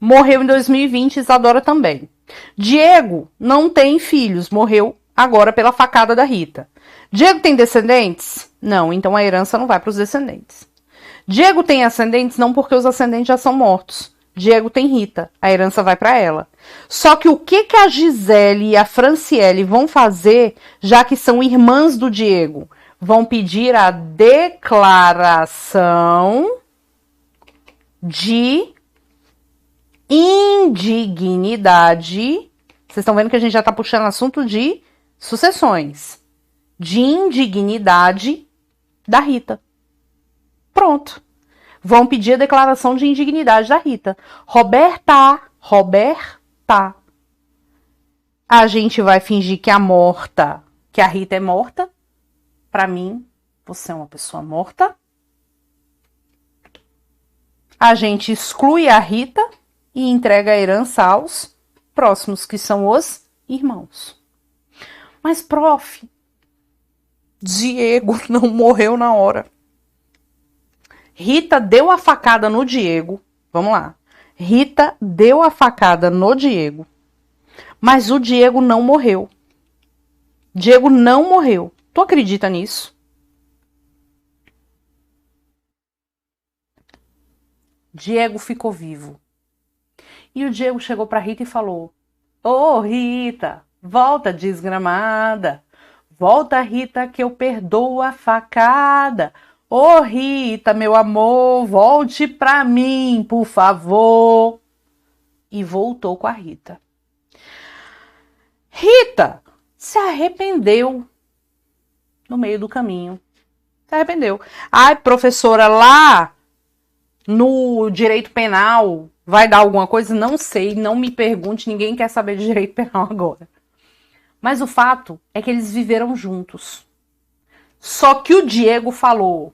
morreu em 2020, Isadora também. Diego não tem filhos, morreu agora pela facada da Rita. Diego tem descendentes? Não, então a herança não vai para os descendentes. Diego tem ascendentes? Não, porque os ascendentes já são mortos. Diego tem Rita, a herança vai para ela. Só que o que a Gisele e a Franciele vão fazer, já que são irmãs do Diego? Vão pedir a declaração de indignidade. Vocês estão vendo que a gente já está puxando assunto de sucessões. De indignidade da Rita. Pronto. vão pedir a declaração de indignidade da Rita. Roberta, a gente vai fingir que que a Rita é morta. Pra mim, você é uma pessoa morta. A gente exclui a Rita e entrega a herança aos próximos, que são os irmãos. Mas, prof, Diego não morreu na hora. Rita deu a facada no Diego. Vamos lá. Rita deu a facada no Diego. Mas o Diego não morreu. Diego não morreu. Tu acredita nisso? Diego ficou vivo. E o Diego chegou para Rita e falou: Ô, Rita, volta desgramada. Volta, Rita, que eu perdoo a facada. Ô, Rita, meu amor, volte pra mim, por favor. E voltou com a Rita. Rita se arrependeu no meio do caminho. Se arrependeu. Ai, professora, lá no direito penal vai dar alguma coisa? Não sei, não me pergunte, ninguém quer saber de direito penal agora. Mas o fato é que eles viveram juntos. Só que o Diego falou: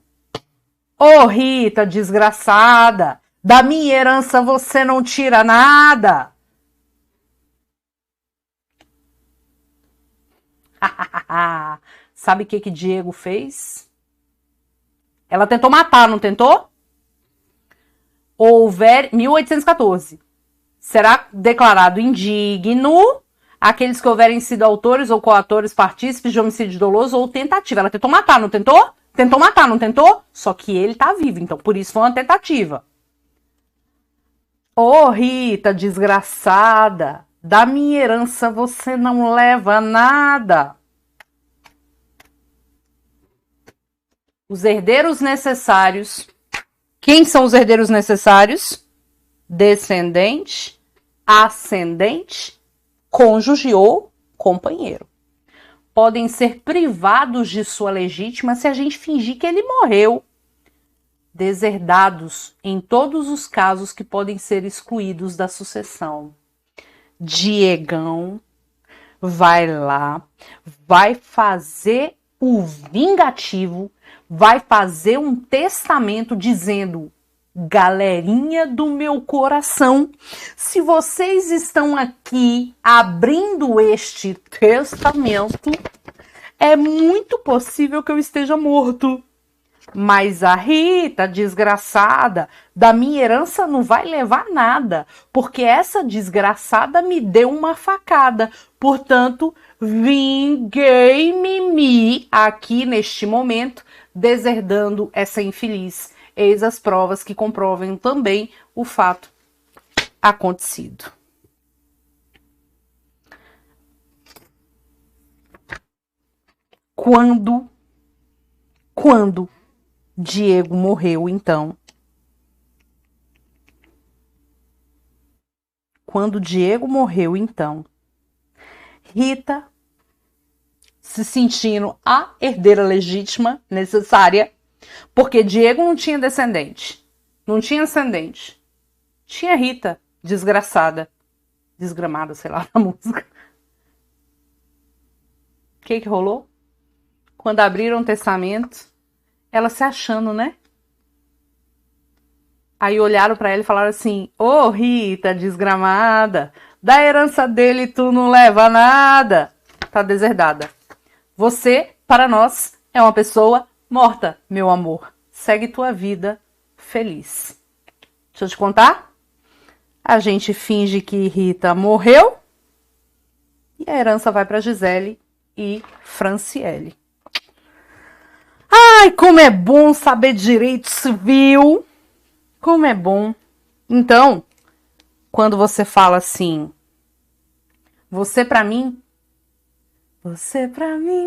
Ô, Rita, desgraçada, da minha herança você não tira nada. Sabe o que Diego fez? Ela tentou matar, não tentou? 1814. Será declarado indigno aqueles que houverem sido autores ou coautores, partícipes de homicídio doloso ou tentativa. Ela tentou matar, não tentou? Tentou matar, não tentou? Só que ele tá vivo, então por isso foi uma tentativa. Ô, Rita, desgraçada, da minha herança você não leva nada. Os herdeiros necessários. Quem são os herdeiros necessários? Descendente, ascendente, cônjuge ou companheiro. Podem ser privados de sua legítima se a gente fingir que ele morreu. Deserdados em todos os casos que podem ser excluídos da sucessão. Diegão vai lá, vai fazer o vingativo, vai fazer um testamento dizendo: galerinha do meu coração, se vocês estão aqui abrindo este testamento, é muito possível que eu esteja morto. Mas a Rita, desgraçada, da minha herança não vai levar nada, porque essa desgraçada me deu uma facada. Portanto, vinguei-me aqui neste momento, deserdando essa infeliz. Eis as provas que comprovem também o fato acontecido. Quando Diego morreu, então. Quando Diego morreu, então, Rita, se sentindo a herdeira legítima necessária, porque Diego não tinha descendente, não tinha ascendente, tinha Rita, desgraçada, desgramada, sei lá, a música. O que rolou? Quando abriram o testamento, ela se achando, né? Aí olharam pra ela e falaram assim: Ô, Rita, desgramada, da herança dele tu não leva nada. Tá deserdada. Você, para nós, é uma pessoa morta, meu amor. Segue tua vida feliz. Deixa eu te contar. A gente finge que Rita morreu e a herança vai pra Gisele e Franciele. Ai, como é bom saber direito civil. Como é bom. Então, quando você fala assim, você pra mim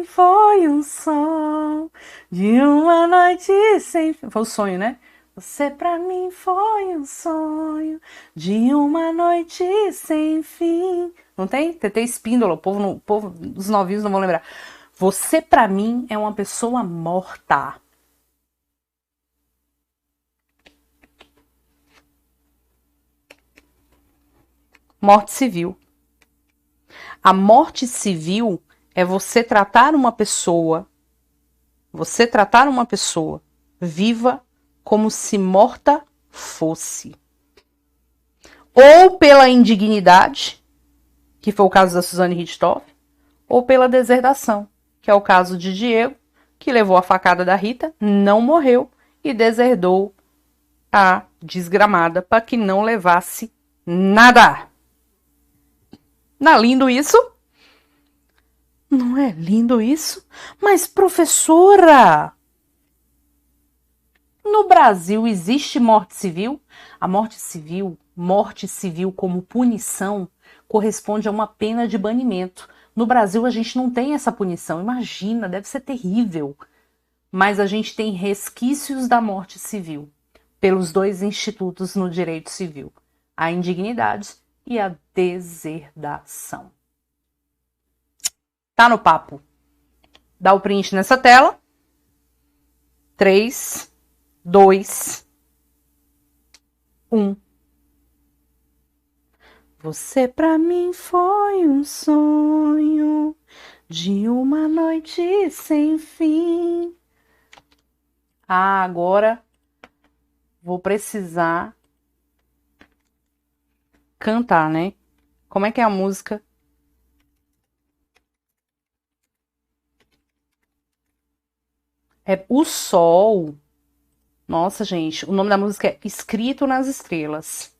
foi um sonho de uma noite sem fim. Foi o sonho, né? Você pra mim foi um sonho de uma noite sem fim. Não tem? TT Espíndola, o povo, os novinhos não vão lembrar. Você pra mim é uma pessoa morta. Morte civil. A morte civil é você tratar uma pessoa viva como se morta fosse. Ou pela indignidade, que foi o caso da Suzane Richthofen, ou pela deserdação, que é o caso de Diego, que levou a facada da Rita, não morreu e deserdou a desgramada para que não levasse nada. Não é lindo isso? Não é lindo isso? Mas, professora, no Brasil existe morte civil? A morte civil como punição, corresponde a uma pena de banimento. No Brasil a gente não tem essa punição. Imagina, deve ser terrível. Mas a gente tem resquícios da morte civil pelos dois institutos no direito civil: a indignidade e a deserdação. Tá no papo. Dá o print nessa tela. 3, 2, 1. Você pra mim foi um sonho de uma noite sem fim. Ah, agora vou precisar cantar, né? Como é que é a música? É O Sol. Nossa, gente, o nome da música é Escrito nas Estrelas.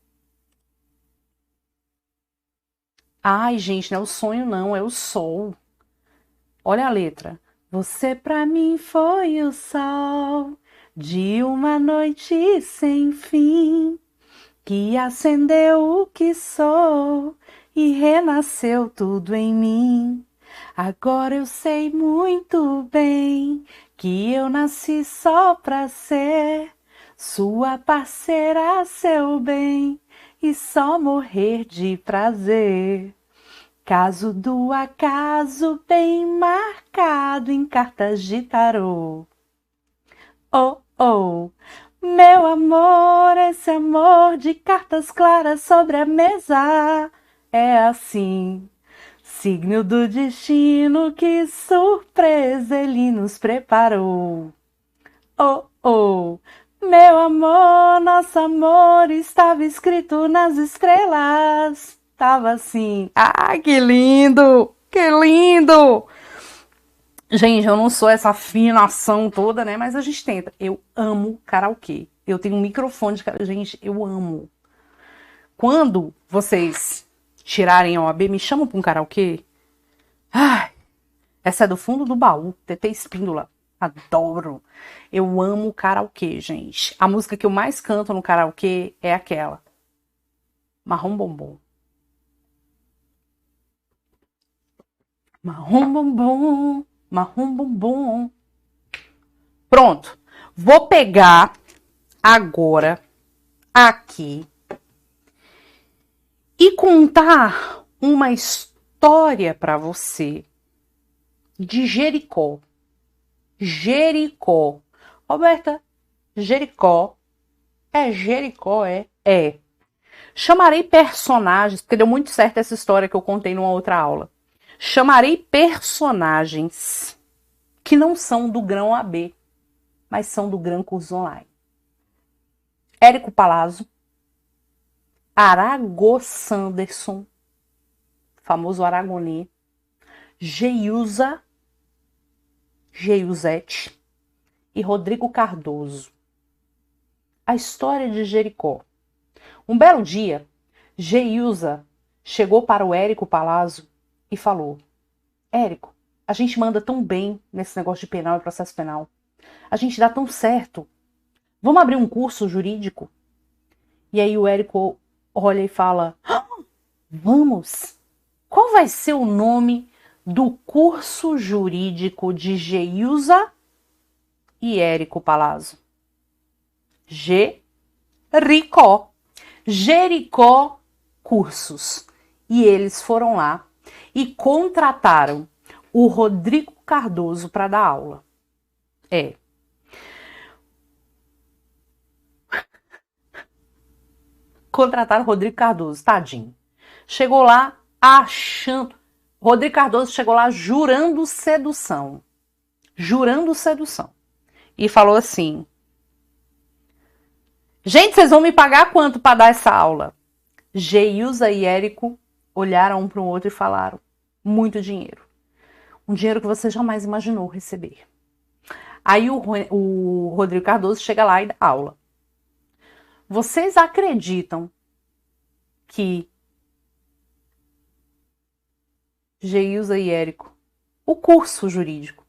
Ai, gente, não é o sonho não, é o sol. Olha a letra. Você pra mim foi o sol de uma noite sem fim, que acendeu o que sou e renasceu tudo em mim. Agora eu sei muito bem que eu nasci só pra ser sua parceira, seu bem, e só morrer de prazer. Caso do acaso bem marcado em cartas de tarô. Oh, oh, meu amor, esse amor de cartas claras sobre a mesa é assim. Signo do destino, que surpresa ele nos preparou. Oh, oh, meu amor, nosso amor estava escrito nas estrelas. Tava assim. Ah, que lindo! Que lindo! Gente, eu não sou essa afinação toda, né? Mas a gente tenta. Eu amo karaokê. Eu tenho um microfone de karaokê. Gente, eu amo. Quando vocês tirarem a OAB, me chamam pra um karaokê. Ai, essa é do fundo do baú. TT Espíndola. Adoro. Eu amo karaokê, gente. A música que eu mais canto no karaokê é aquela. Marrom Bombom. Marrom Bombom. Marrom Bombom. Pronto. Vou pegar agora aqui e contar uma história para você de Jericó. Jericó. Roberta, Jericó. É Jericó, é? É. Chamarei personagens, porque deu muito certo essa história que eu contei numa outra aula. Chamarei personagens que não são do Grão AB, mas são do Gran Curso Online. Érico Palazzo, Arago Sanderson, famoso Aragonê, Geilza, Geilzete e Rodrigo Cardoso. A história de Jericó. Um belo dia, Geilza chegou para o Érico Palazzo e falou: Érico, a gente manda tão bem nesse negócio de penal e processo penal. A gente dá tão certo. Vamos abrir um curso jurídico? E aí o Érico olha e fala: vamos! Qual vai ser o nome do curso jurídico de Geilza e Érico Palazzo? Jericó. Jericó Cursos. E eles foram lá e contrataram o Rodrigo Cardoso para dar aula. Contrataram o Rodrigo Cardoso, tadinho. chegou lá achando... Rodrigo Cardoso chegou lá jurando sedução. Jurando sedução. E falou assim: gente, vocês vão me pagar quanto para dar essa aula? Geilza e Érico olharam um para o outro e falaram: muito dinheiro. Um dinheiro que você jamais imaginou receber. Aí o Rodrigo Cardoso chega lá e dá aula. Vocês acreditam que Geilza e Érico, o curso jurídico,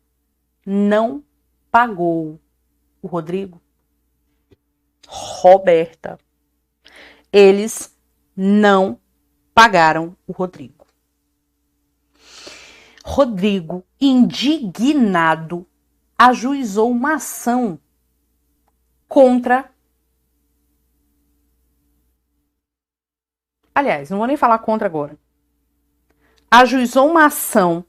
não pagou o Rodrigo? Roberta. Eles não pagaram o Rodrigo. Rodrigo, indignado, ajuizou uma ação contra... Aliás, não vou nem falar contra agora. Ajuizou uma ação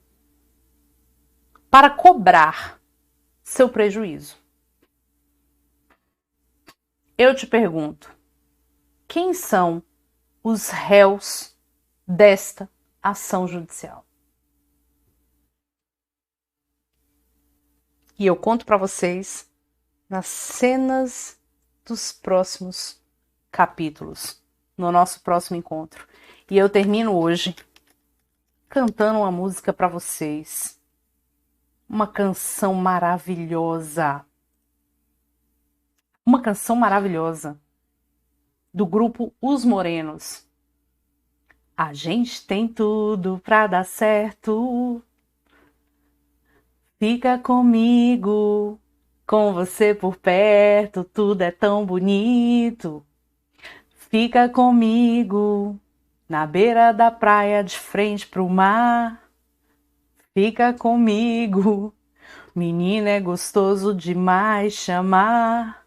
para cobrar seu prejuízo. Eu te pergunto, quem são os réus desta ação judicial? E eu conto para vocês nas cenas dos próximos capítulos, no nosso próximo encontro. E eu termino hoje cantando uma música para vocês. Uma canção maravilhosa. Uma canção maravilhosa do grupo Os Morenos. A gente tem tudo pra dar certo. Fica comigo, com você por perto, tudo é tão bonito. Fica comigo, na beira da praia, de frente pro mar. Fica comigo, menina, é gostoso demais chamar.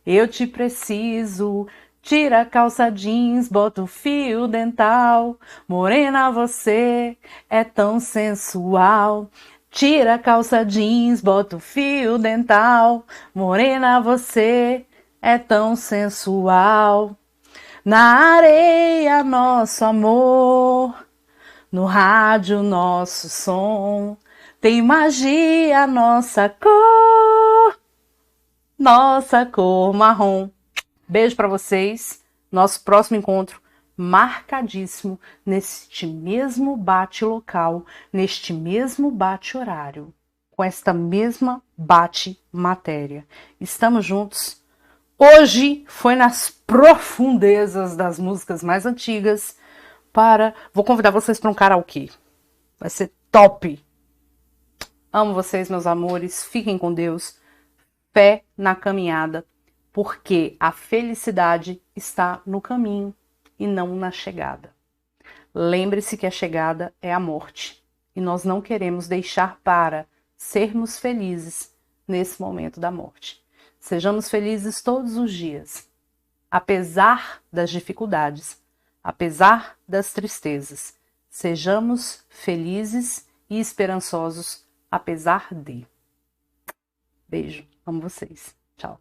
Eu te preciso, tira a calça jeans, bota o fio dental. Morena, você é tão sensual. Tira a calça jeans, bota o fio dental. Morena, você é tão sensual. Na areia, nosso amor. No rádio, nosso som. Tem magia, nossa cor marrom. Beijo pra vocês. Nosso próximo encontro marcadíssimo neste mesmo bate-local, neste mesmo bate-horário, com esta mesma bate-matéria. Estamos juntos. Hoje foi nas profundezas das músicas mais antigas Vou convidar vocês para um karaokê. Vai ser top. Amo vocês, meus amores. Fiquem com Deus. Fé na caminhada, porque a felicidade está no caminho e não na chegada. Lembre-se que a chegada é a morte e nós não queremos deixar para sermos felizes nesse momento da morte. Sejamos felizes todos os dias, apesar das dificuldades, apesar das tristezas. Sejamos felizes e esperançosos, apesar de. Beijo, amo vocês. Tchau.